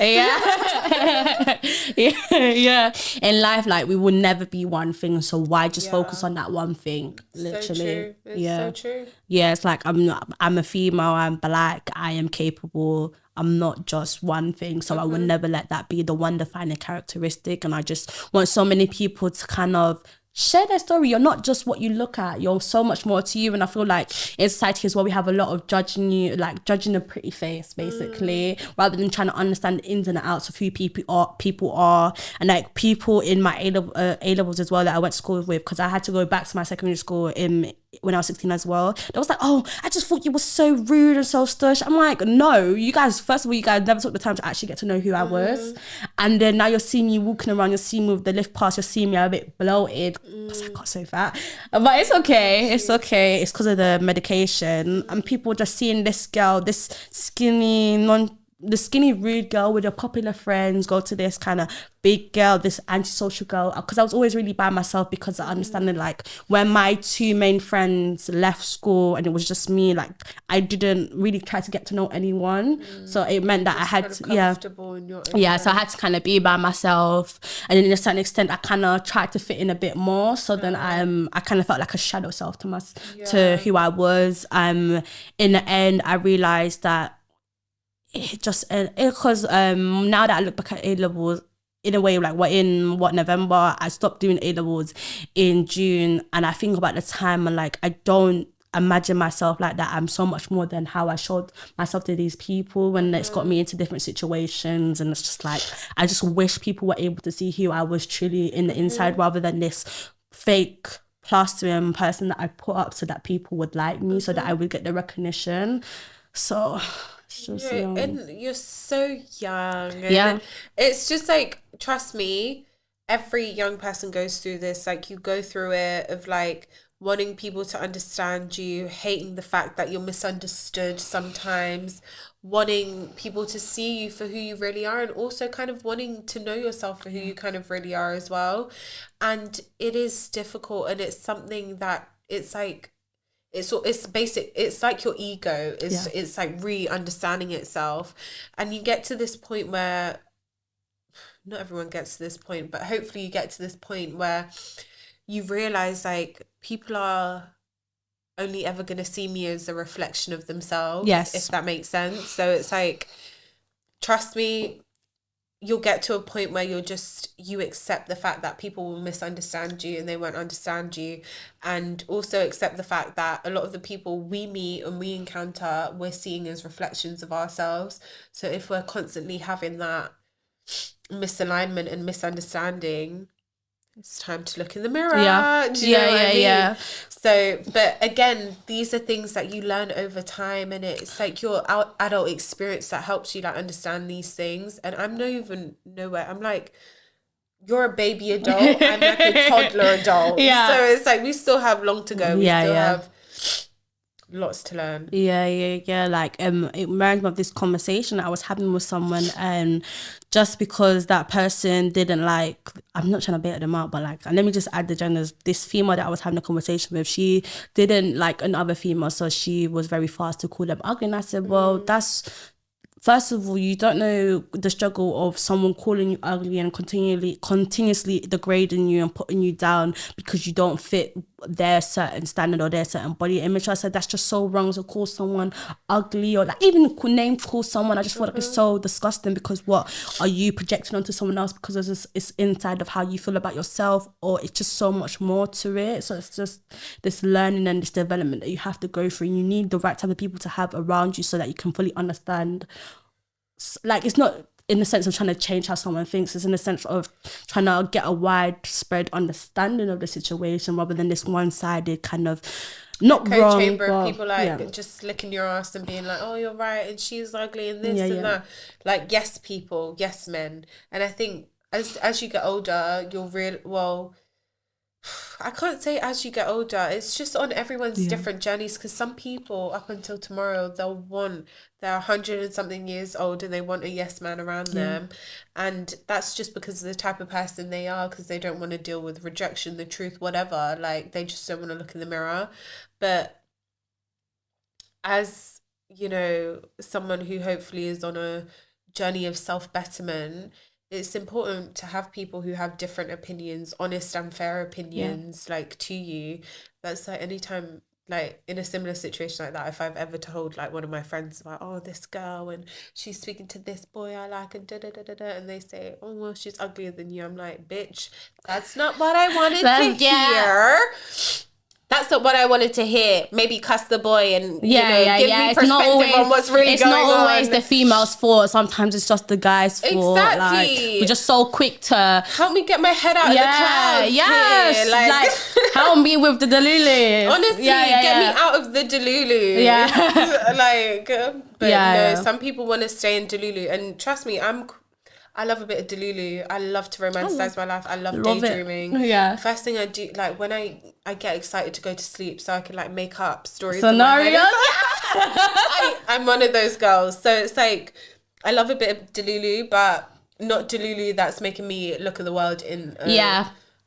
Yeah. In life, like we will never be one thing, so why just focus on that one thing? Literally. So true. It's so true. Yeah, it's like I'm a female, I'm black, I am capable. I'm not just one thing, so I will never let that be the one defining characteristic. And I just want so many people to kind of share their story. You're not just what you look at. You're so much more to you. And I feel like in society as well, we have a lot of judging a pretty face, basically, rather than trying to understand the ins and outs of who people are. And like people in my A levels as well that I went to school with, because I had to go back to my secondary school when I was 16 as well. They was like, oh, I just thought you were so rude and so stush. I'm like, no, you guys, first of all, you guys never took the time to actually get to know who I was. And then now you're seeing me walking around, you're seeing me with the lift pass, you're seeing me a bit bloated because I got so fat. But it's okay. It's okay. It's because of the medication. And people just seeing this girl, this the skinny rude girl with her popular friends go to this kind of big girl, this antisocial girl, because I was always really by myself, because I understand like when my two main friends left school and it was just me, like I didn't really try to get to know anyone, so it meant that I had to so I had to kind of be by myself, and in a certain extent I kind of tried to fit in a bit more, so then I kind of felt like a shadow self to who I was. In the end I realized that because now that I look back at A levels, in a way, like we're in November, I stopped doing A levels in June, and I think about the time and like I don't imagine myself like that. I'm so much more than how I showed myself to these people, and it's got me into different situations, and it's just like I just wish people were able to see who I was truly in the inside, rather than this fake plastering person that I put up so that people would like me, so that I would get the recognition. So and you're so young, and it's just like, trust me, every young person goes through this. Like you go through it of like wanting people to understand you, hating the fact that you're misunderstood sometimes, wanting people to see you for who you really are, and also kind of wanting to know yourself for who you kind of really are as well. And it is difficult, and it's something that it's like it's basic. It's like your ego it's like re-understanding itself, and you get to this point where not everyone gets to this point, but hopefully you get to this point where you realize like people are only ever going to see me as a reflection of themselves, if that makes sense. So it's like, trust me, you'll get to a point where you accept the fact that people will misunderstand you and they won't understand you, and also accept the fact that a lot of the people we meet and we encounter, we're seeing as reflections of ourselves. So if we're constantly having that misalignment and misunderstanding, it's time to look in the mirror. Do you know what I mean? So, but again, these are things that you learn over time, and it's like your adult experience that helps you like understand these things. And I'm not even nowhere. I'm like, you're a baby adult. I'm like a toddler adult. So it's like we still have long to go. We still have lots to learn. Like it reminds me of this conversation I was having with someone, and just because that person didn't like, I'm not trying to bait them out, but like, and let me just add the genders. This female that I was having a conversation with, she didn't like another female, so she was very fast to call them ugly. And I said, well, that's, first of all, you don't know the struggle of someone calling you ugly and continuously degrading you and putting you down because you don't fit their certain standard or their certain body image. So I said, that's just so wrong to call someone ugly, or like even call someone. I just feel like it's so disgusting, because what are you projecting onto someone else because it's inside of how you feel about yourself, or it's just so much more to it. So it's just this learning and this development that you have to go through, and you need the right type of people to have around you so that you can fully understand. Like, it's not in the sense of trying to change how someone thinks, it's in the sense of trying to get a widespread understanding of the situation, rather than this one-sided kind of, not wrong, chamber but, of people like just licking your ass and being like, oh, you're right, and she's ugly and this and that. Like, yes people, yes men. And I think as you get older, you'll I can't say as you get older, it's just on everyone's different journeys, because some people up until tomorrow, they're 100 and something years old and they want a yes man around them, and that's just because of the type of person they are, because they don't want to deal with rejection, the truth, whatever. Like, they just don't want to look in the mirror. But as, you know, someone who hopefully is on a journey of self-betterment, it's important to have people who have different opinions, honest and fair opinions, like, to you. That's like, anytime, like, in a similar situation like that, if I've ever told like one of my friends about, oh, this girl and she's speaking to this boy I like and and they say, oh, well, she's uglier than you, I'm like, bitch, that's not what I wanted to hear. That's not what I wanted to hear. Maybe cuss the boy and give me perspective on what's really going on. It's not always the female's fault. Sometimes it's just the guy's fault. Exactly. Like, we're just so quick to help me get my head out of the clouds. Yes. Here. Like help me with the delulu. Honestly, get me out of the delulu. Yeah. Like, but no, some people want to stay in delulu, and trust me, I love a bit of delulu. I love to romanticize my life. I love daydreaming. Yeah. First thing I do, like, when I get excited to go to sleep so I can like make up stories. Scenarios. I'm one of those girls. So it's like, I love a bit of delulu, but not delulu that's making me look at the world in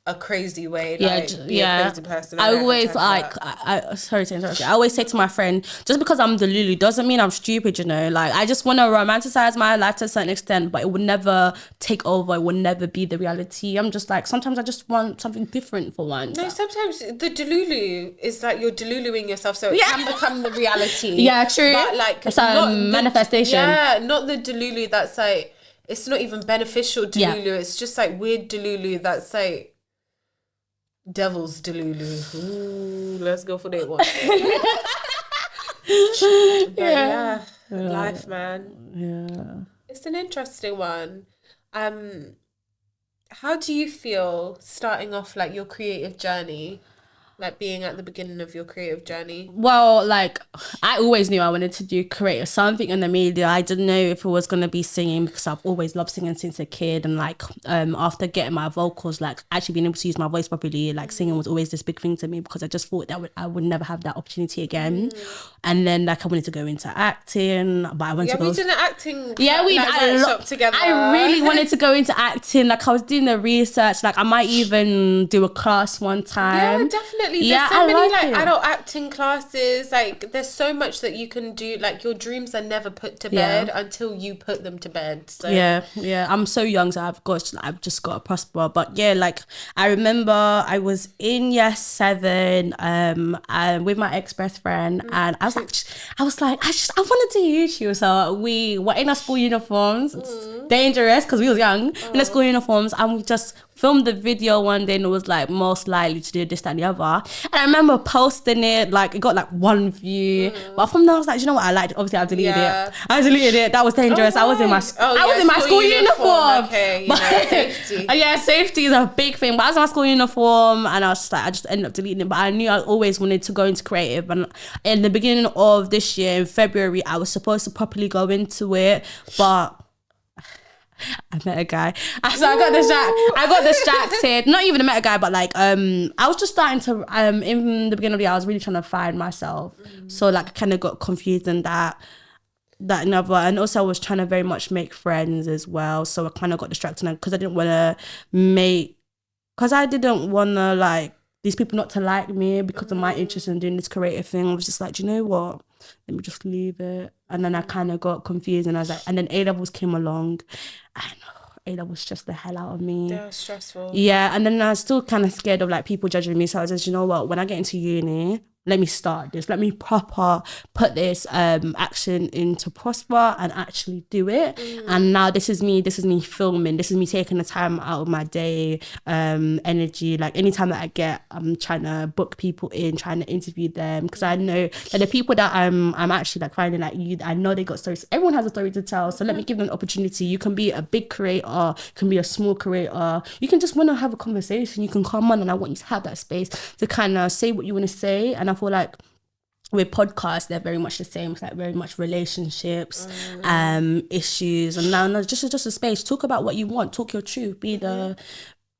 a crazy way, like be a crazy person. I always like, I sorry to interrupt you. I always say to my friend, just because I'm the Lulu doesn't mean I'm stupid, you know. Like, I just want to romanticize my life to a certain extent, but it would never take over. It would never be the reality. I'm just like, sometimes I just want something different for once. No, sometimes the delulu is like you're deluluing yourself, so it can become the reality. Yeah, true. But like, it's a manifestation. Not the delulu that's like, it's not even beneficial delulu. It's just like weird delulu that's like devil's delulu. Ooh, let's go for that one. Life, man. Yeah, it's an interesting one. How do you feel starting off like your creative journey? Like, being at the beginning of your creative journey? Well, like, I always knew I wanted to create something in the media. I didn't know if it was going to be singing, because I've always loved singing since a kid. And like, after getting my vocals, like actually being able to use my voice properly, like singing was always this big thing to me, because I just thought that I would never have that opportunity again. And then like, I wanted to go into acting, but I wanted to go... we did an acting workshop together. I really wanted to go into acting. Like, I was doing the research. Like, I might even do a class one time. Yeah, definitely. There's so many like adult acting classes. Like, there's so much that you can do. Like, your dreams are never put to bed until you put them to bed. So yeah. I'm so young, so I've just got to prosper. But yeah, like, I remember I was in year 7 with my ex-best friend, and I was like, I wanted to use you. So we were in our school uniforms. It's dangerous because we was young. In the school uniforms, and we just filmed the video one day, and it was like, most likely to do this, that, and the other. And I remember posting it, like, it got like 1 view. But from there I was like, you know what, I liked it. Obviously I deleted it. That was dangerous. I was in my school uniform. Okay, safety. Safety is a big thing. But I was in my school uniform, and I just ended up deleting it. But I knew I always wanted to go into creative. And in the beginning of this year, in February, I was supposed to properly go into it, but I met a guy. So I got distracted. Not even met a guy, but like I was just starting to in the beginning of the year, I was really trying to find myself. So like, I kind of got confused in that. that and other. And also I was trying to very much make friends as well. So I kind of got distracted because I didn't want to like these people not to like me because of my interest in doing this creative thing. I was just like, do you know what? Let me just leave it. And then I kind of got confused and I was like, and then A-levels came along and A-levels stressed the hell out of me. They're stressful. Yeah, and then I was still kind of scared of like people judging me. So I was like, you know what? When I get into uni, let me start this. Let me proper put this action into prosper and actually do it. And now this is me filming. This is me taking the time out of my day, energy. Like anytime that I get, I'm trying to book people in, trying to interview them. Because I know that the people that I'm actually like finding like you, I know they got stories. Everyone has a story to tell. So let me give them an opportunity. You can be a big creator, you can be a small creator. You can just want to have a conversation. You can come on and I want you to have that space to kind of say what you want to say. And I feel like with podcasts, they're very much the same. It's like very much relationships, issues, and now just a space. Talk about what you want. Talk your truth. Be the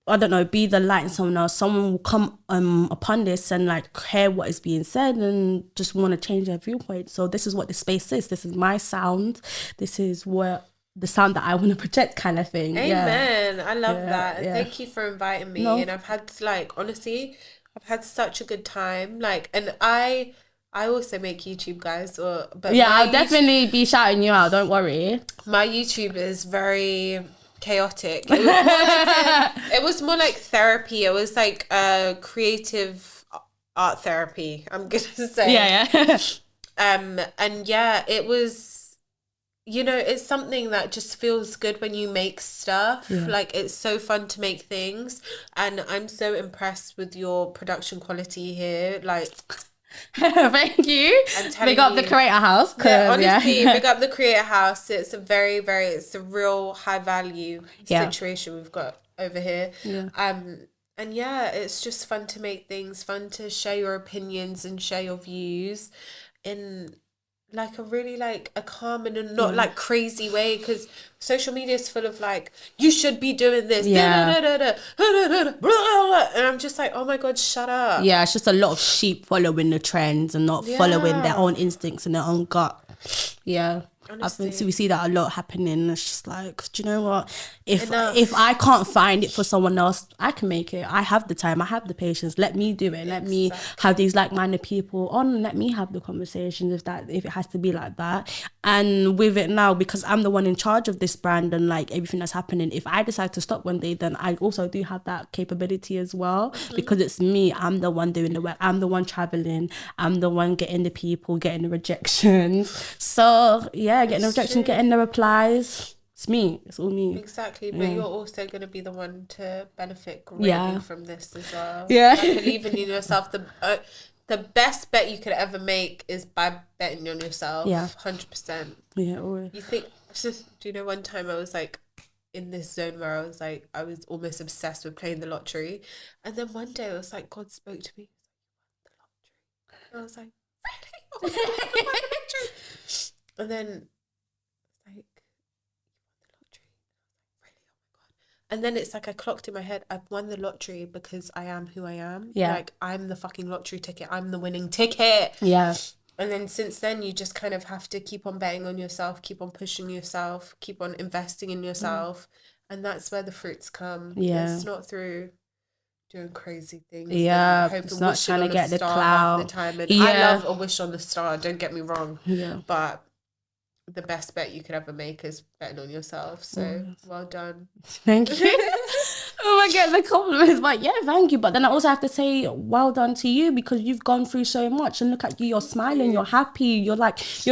light in someone else. Someone will come upon this and like hear what is being said and just want to change their viewpoint. So this is what the space is. This is my sound. This is what the sound that I want to project, kind of thing. Amen. Yeah. I love that. And thank you for inviting me. No. And I've had like, honestly, I've had such a good time. Like, and I also make YouTube, guys. But yeah, I'll definitely be shouting you out. Don't worry. My YouTube is very chaotic. It was more like therapy. It was like creative art therapy, I'm gonna say. Yeah. And yeah, it was. You know, it's something that just feels good when you make stuff. Yeah. Like, it's so fun to make things. And I'm so impressed with your production quality here. Like, thank you. Big up the Creator House. Yeah, honestly, big up the Creator House. It's a it's a real high value situation we've got over here. Yeah. And yeah, it's just fun to make things, fun to share your opinions and share your views in like a really like a calm and not like crazy way, because social media is full of like, you should be doing this, and I'm just like, oh my god, shut up. Yeah, it's just a lot of sheep following the trends and not following their own instincts and their own gut. Yeah. So we see that a lot happening. It's just like, do you know what? If I can't find it for someone else, I can make it. I have the time. I have the patience. Let me do it. Let me have these like-minded people on. Let me have the conversations if it has to be like that. And with it now, because I'm the one in charge of this brand and like everything that's happening, if I decide to stop one day, then I also do have that capability as well, because it's me. I'm the one doing the work. I'm the one traveling. I'm the one getting the people, getting the rejections. So yeah, getting the rejection, getting the replies. It's me. It's all me. Exactly. But you're also going to be the one to benefit greatly from this as well. Yeah. Like, believing in yourself. The best bet you could ever make is by betting on yourself. Yeah. 100%. Yeah. Always. You think, do you know, one time I was like in this zone where I was almost obsessed with playing the lottery. And then one day I was like, God spoke to me. The lottery. And I was like, really? I was like, the lottery. And then and then it's like I clocked in my head, I've won the lottery because I am who I am. Yeah. Like, I'm the fucking lottery ticket. I'm the winning ticket. Yeah. And then since then, you just kind of have to keep on betting on yourself, keep on pushing yourself, keep on investing in yourself. And that's where the fruits come. Yeah. It's not through doing crazy things. Yeah. It's not trying to get the clout. The time. And I love a wish on the star, don't get me wrong. Yeah. But the best bet you could ever make is betting on yourself. So well done. Thank you. Oh my god, the compliments, but yeah, thank you. But then I also have to say well done to you, because you've gone through so much and look at you, you're smiling, you're happy, you're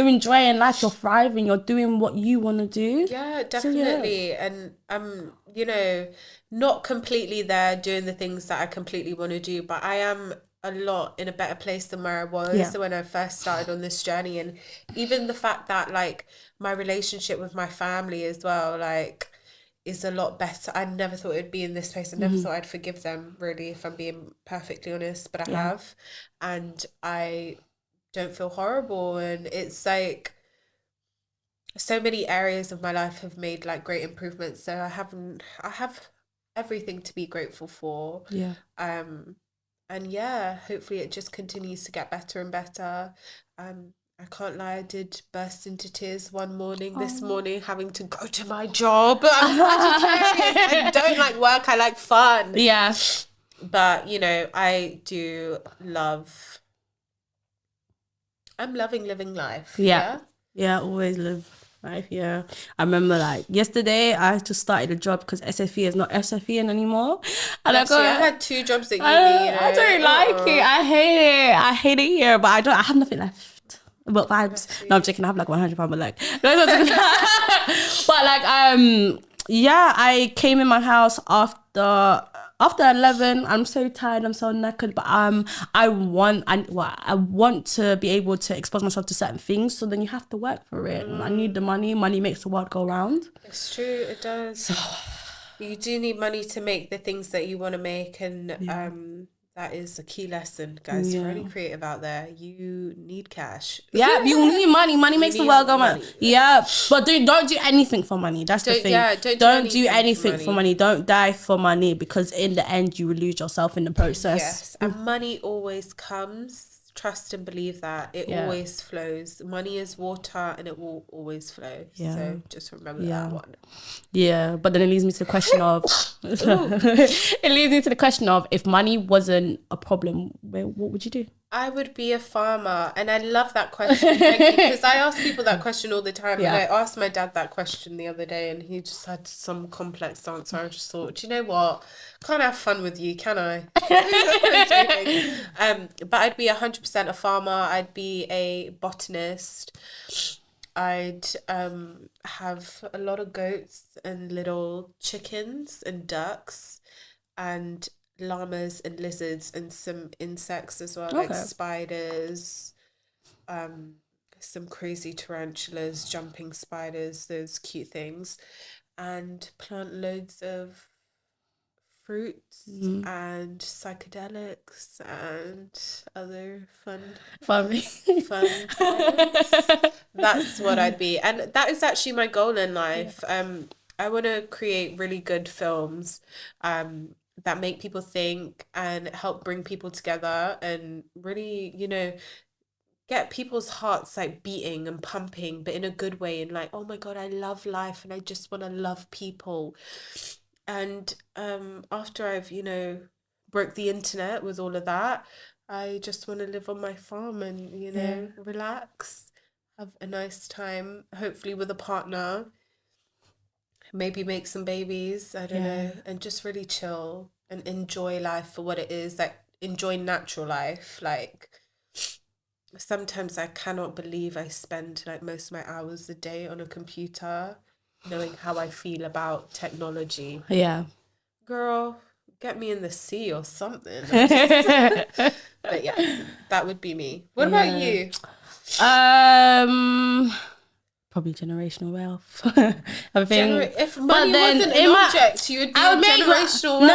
enjoying life, you're thriving, you're doing what you want to do. Yeah, definitely. So, and I'm, you know, not completely there doing the things that I completely want to do, but I am a lot in a better place than where I was when I first started on this journey. And even the fact that like my relationship with my family as well, like, is a lot better. I never thought it'd be in this place. I never thought I'd forgive them, really, if I'm being perfectly honest, but I have. And I don't feel horrible. And it's like so many areas of my life have made like great improvements. So I have everything to be grateful for. Yeah. And yeah, hopefully it just continues to get better and better. I can't lie, I did burst into tears one morning, this morning, having to go to my job. I'm Sagittarius. I don't like work, I like fun. Yeah. But, you know, I do love... I'm loving living life. Yeah. Yeah, always live life, yeah. I remember like yesterday I just started a job because SFE is not SFE anymore. And I had 2 jobs at uni. I don't like it. I hate it. I hate it here, but I have nothing left. But vibes. No, I'm joking. I have like £100, but like, but like, yeah, I came in my house after 11. I'm so tired. I'm so knackered. But I want to be able to expose myself to certain things. So then you have to work for it. I need the money. Money makes the world go round. It's true. It does. You do need money to make the things that you want to make, and that is a key lesson, guys. For any creative out there, you need cash. Yeah, you need money. Money makes the world go round. Yeah, but don't do anything for money. That's the thing. Yeah, don't do anything for money. Don't die for money, because in the end you will lose yourself in the process. Yes, and money always comes. Trust and believe that it always flows. Money is water, and it will always flow. Yeah. So just remember that one. Yeah, but then it leads me to the question of if money wasn't a problem, what would you do? I would be a farmer, and I love that question. Because I ask people that question all the time. And I asked my dad that question the other day, and he just had some complex answer. I just thought, do you know what? Can't have fun with you, can I? But I'd be 100% a farmer. I'd be a botanist. I'd have a lot of goats and little chickens and ducks and llamas and lizards and some insects as well, like spiders, some crazy tarantulas, jumping spiders, those cute things, and plant loads of fruits and psychedelics and other fun things. That's what I'd be, and that is actually my goal in life. I want to create really good films that make people think and help bring people together, and really, you know, get people's hearts like beating and pumping, but in a good way, and like, oh my God, I love life and I just want to love people. And after I've, you know, broke the internet with all of that, I just want to live on my farm and, you know, relax, have a nice time, hopefully with a partner, maybe make some babies, I don't know, and just really chill and enjoy life for what it is, like enjoy natural life. Like sometimes I cannot believe I spend like most of my hours a day on a computer knowing how I feel about technology. Yeah. Girl, get me in the sea or something. But yeah, that would be me. What about you? Probably generational wealth. If money wasn't an object, you would be generational wealth. No,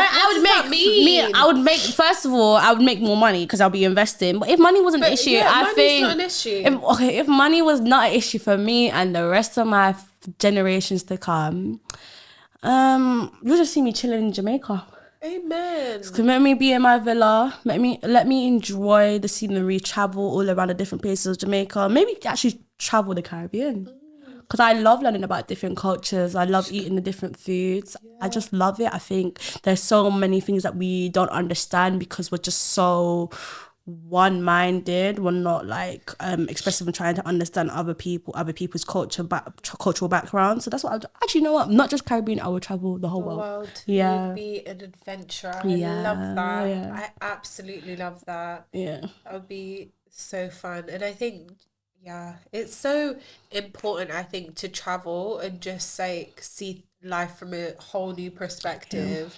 I would make. First of all, I would make more money because I'll be investing. But if money wasn't an issue, I think not an issue. If money was not an issue for me and the rest of my generations to come, you'll just see me chilling in Jamaica. Amen. Let me be in my villa. Let me enjoy the scenery. Travel all around the different places of Jamaica. Maybe actually travel the Caribbean. Because I love learning about different cultures. I love eating the different foods. Yeah. I just love it. I think there's so many things that we don't understand because we're just so one-minded. We're not like expressive and trying to understand other people's cultural background. So that's what actually, you know what? Not just Caribbean. I would travel the whole world. Yeah, you'd be an adventurer. I love that. Yeah. I absolutely love that. Yeah, that would be so fun. And I think, yeah, it's so important, I think, to travel and just like see life from a whole new perspective,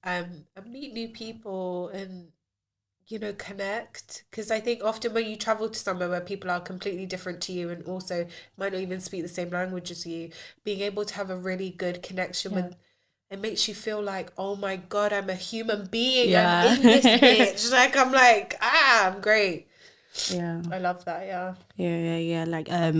and meet new people and, you know, connect. Because I think often when you travel to somewhere where people are completely different to you and also might not even speak the same language as you, being able to have a really good connection with, it makes you feel like, oh my God, I'm a human being. I'm in this bitch. Like, I'm great. Yeah. I love that. Yeah. Yeah. Like, I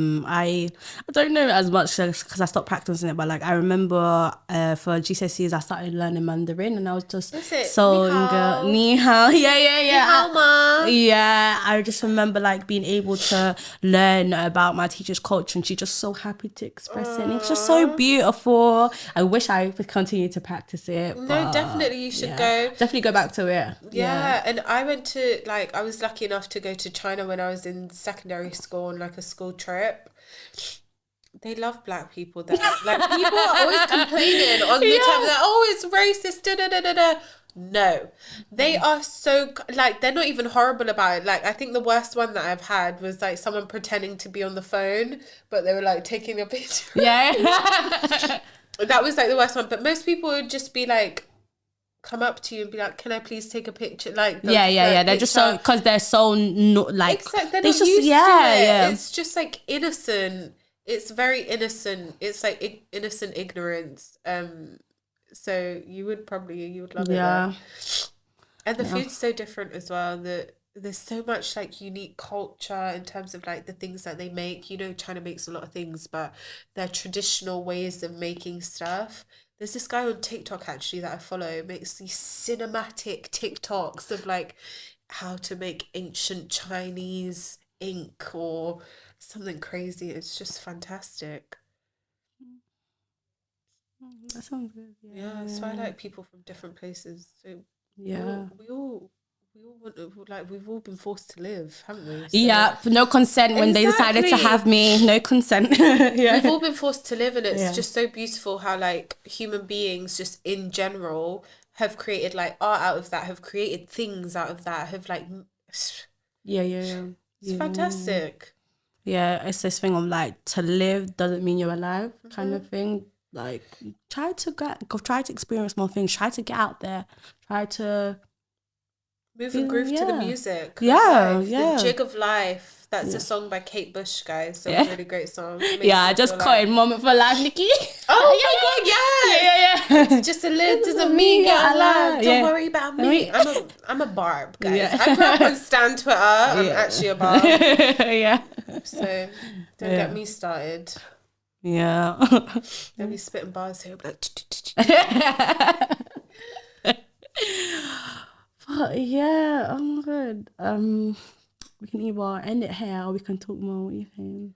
don't know as much because I stopped practicing it, but like I remember for GCSEs I started learning Mandarin, and I was just Is it so ni hao? ni hao. Yeah. Ni hao ma? Yeah, I just remember like being able to learn about my teacher's culture, and she's just so happy to express it. And it was just so beautiful. I wish I could continue to practice it. No, but, definitely you should yeah. go. Definitely go back to it. Yeah, and I went to like I was lucky enough to go to China when I was in secondary school on like a school trip. They love black people there. Like people are always complaining on the time that it's racist. Da, da, da, da, da. No, they are so like they're not even horrible about it. Like I think the worst one that I've had was like someone pretending to be on the phone, but they were like taking a picture. Yeah. That was like the worst one. But most people would just be like, come up to you and be like, "Can I please take a picture?" Like Yeah. They're just so because they're so not like exactly. They're they not just used to it. yeah. It's just like innocent. It's very innocent. It's like innocent ignorance. So you would love it. Yeah. And the food's so different as well. That there's so much like unique culture in terms of like the things that they make. You know, China makes a lot of things, but their traditional ways of making stuff. There's this guy on TikTok actually that I follow, makes these cinematic TikToks of like how to make ancient Chinese ink or something crazy. It's just fantastic. That sounds good. Yeah, so I like people from different places. So Yeah. we all like we've all been forced to live, haven't we? So, Yeah, no consent when they decided to Exactly. have me. No consent. Yeah. we've all been forced to live, and it's Yeah. just so beautiful how like human beings just in general have created like art out of that, have created things out of that, have like Yeah. it's fantastic. Yeah, it's this thing of like to live doesn't mean you're alive kind of thing. Like try to experience more things. Try to get out there. Try to Move and groove to the music. Yeah, Life, yeah. The Jig of Life. That's a song by Kate Bush, guys. So Yeah. a really great song. Makes Yeah, I me just feel caught like- in moment for life, Nikki. Oh my god, yes! Yeah. Just a little doesn't mean you're alive. Don't Yeah. worry about me. I'm a barb, guys. Yeah. I grew up on Stan Twitter. I'm actually a barb. Yeah. So don't get me started. Yeah. They'll be spitting bars here. Like, But yeah, I'm good. We can either end it here or we can talk more. What do you think?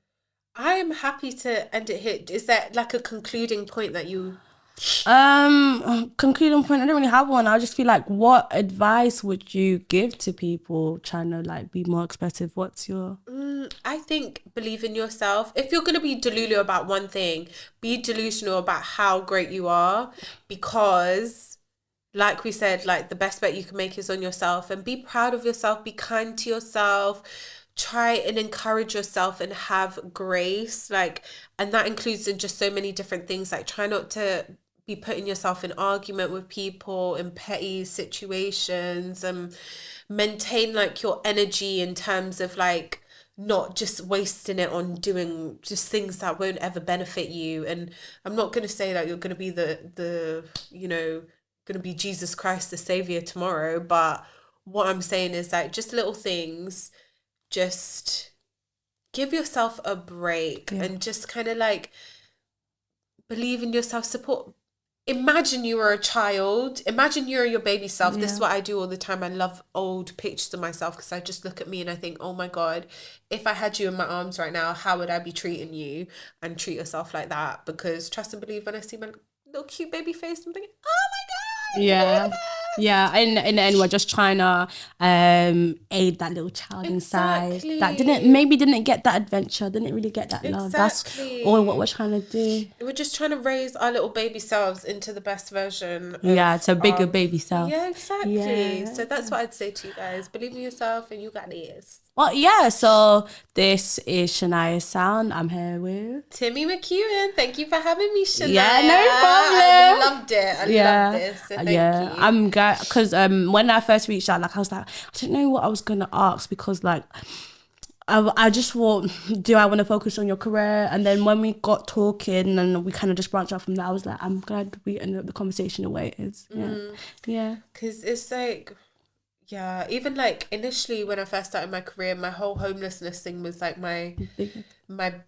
I am happy to end it here. Is there like a concluding point that you... Concluding point, I don't really have one. I just feel like, what advice would you give to people trying to like be more expressive? What's your... I think believe in yourself. If you're going to be delulu about one thing, be delusional about how great you are, because like we said, like the best bet you can make is on yourself, and be proud of yourself, be kind to yourself, try and encourage yourself and have grace, like, and that includes in just so many different things. Like try not to be putting yourself in argument with people in petty situations, and maintain like your energy in terms of like not just wasting it on doing just things that won't ever benefit you. And I'm not going to say that you're going to be the you know, going to be Jesus Christ the Savior tomorrow, but what I'm saying is that just little things, just give yourself a break and just kind of like believe in yourself, support. Imagine you were a child. Imagine you're your baby self. This is what I do all the time. I love old pictures of myself because I just look at me and I think, oh my God, if I had you in my arms right now, how would I be treating you? And treat yourself like that, because trust and believe, when I see my little cute baby face, I'm thinking, oh my God. Yeah. In the end, we're just trying to aid that little child inside that didn't get that adventure, didn't really get that love. That's all what we're trying to do. We're just trying to raise our little baby selves into the best version. It's a bigger baby self. Yeah, exactly. Yeah. So that's what I'd say to you guys. Believe in yourself and you got this. Well, yeah, so this is Shania Sound. I'm here with Timi Mcewen. Thank you for having me, Shania. Yeah, no problem. I loved it. I love this. So thank you. I'm glad because when I first reached out, like I was like, I didn't know what I was gonna ask, because like I just thought, do I want to focus on your career? And then when we got talking and we kind of just branched out from that, I was like, I'm glad we ended up the conversation the way it is. Yeah. Because it's like, Yeah, even like initially when I first started my career, my whole homelessness thing was like my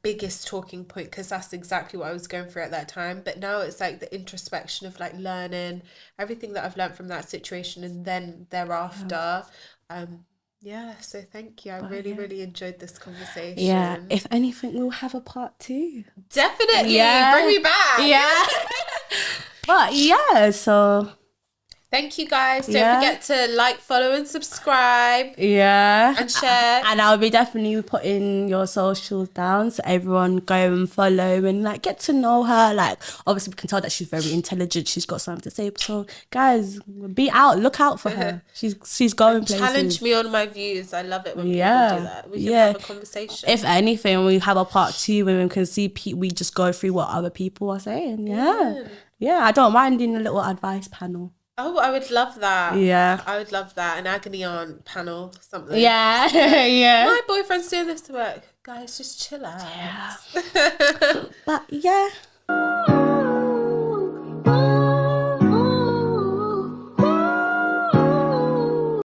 biggest talking point, because that's exactly what I was going through at that time. But now it's like the introspection of like learning everything that I've learned from that situation and then thereafter. Yeah, so thank you. I really enjoyed this conversation. Yeah, if anything, we'll have a part 2. Definitely. Bring me back. Yeah. But yeah, so thank you guys. Don't forget to like, follow and subscribe. Yeah. And share. And I'll be definitely putting your socials down so everyone go and follow and like get to know her. Like obviously we can tell that she's very intelligent. She's got something to say. So guys, look out for her. She's going places. Challenge me on my views. I love it when people do that. We can have a conversation. If anything, we have a part 2 when we can see we just go through what other people are saying. Yeah, I don't mind doing a little advice panel. Oh, I would love that. Yeah. I would love that. An agony aunt panel, something. Yeah. Yeah. My boyfriend's doing this to work. Guys, just chill out. Yeah. But yeah.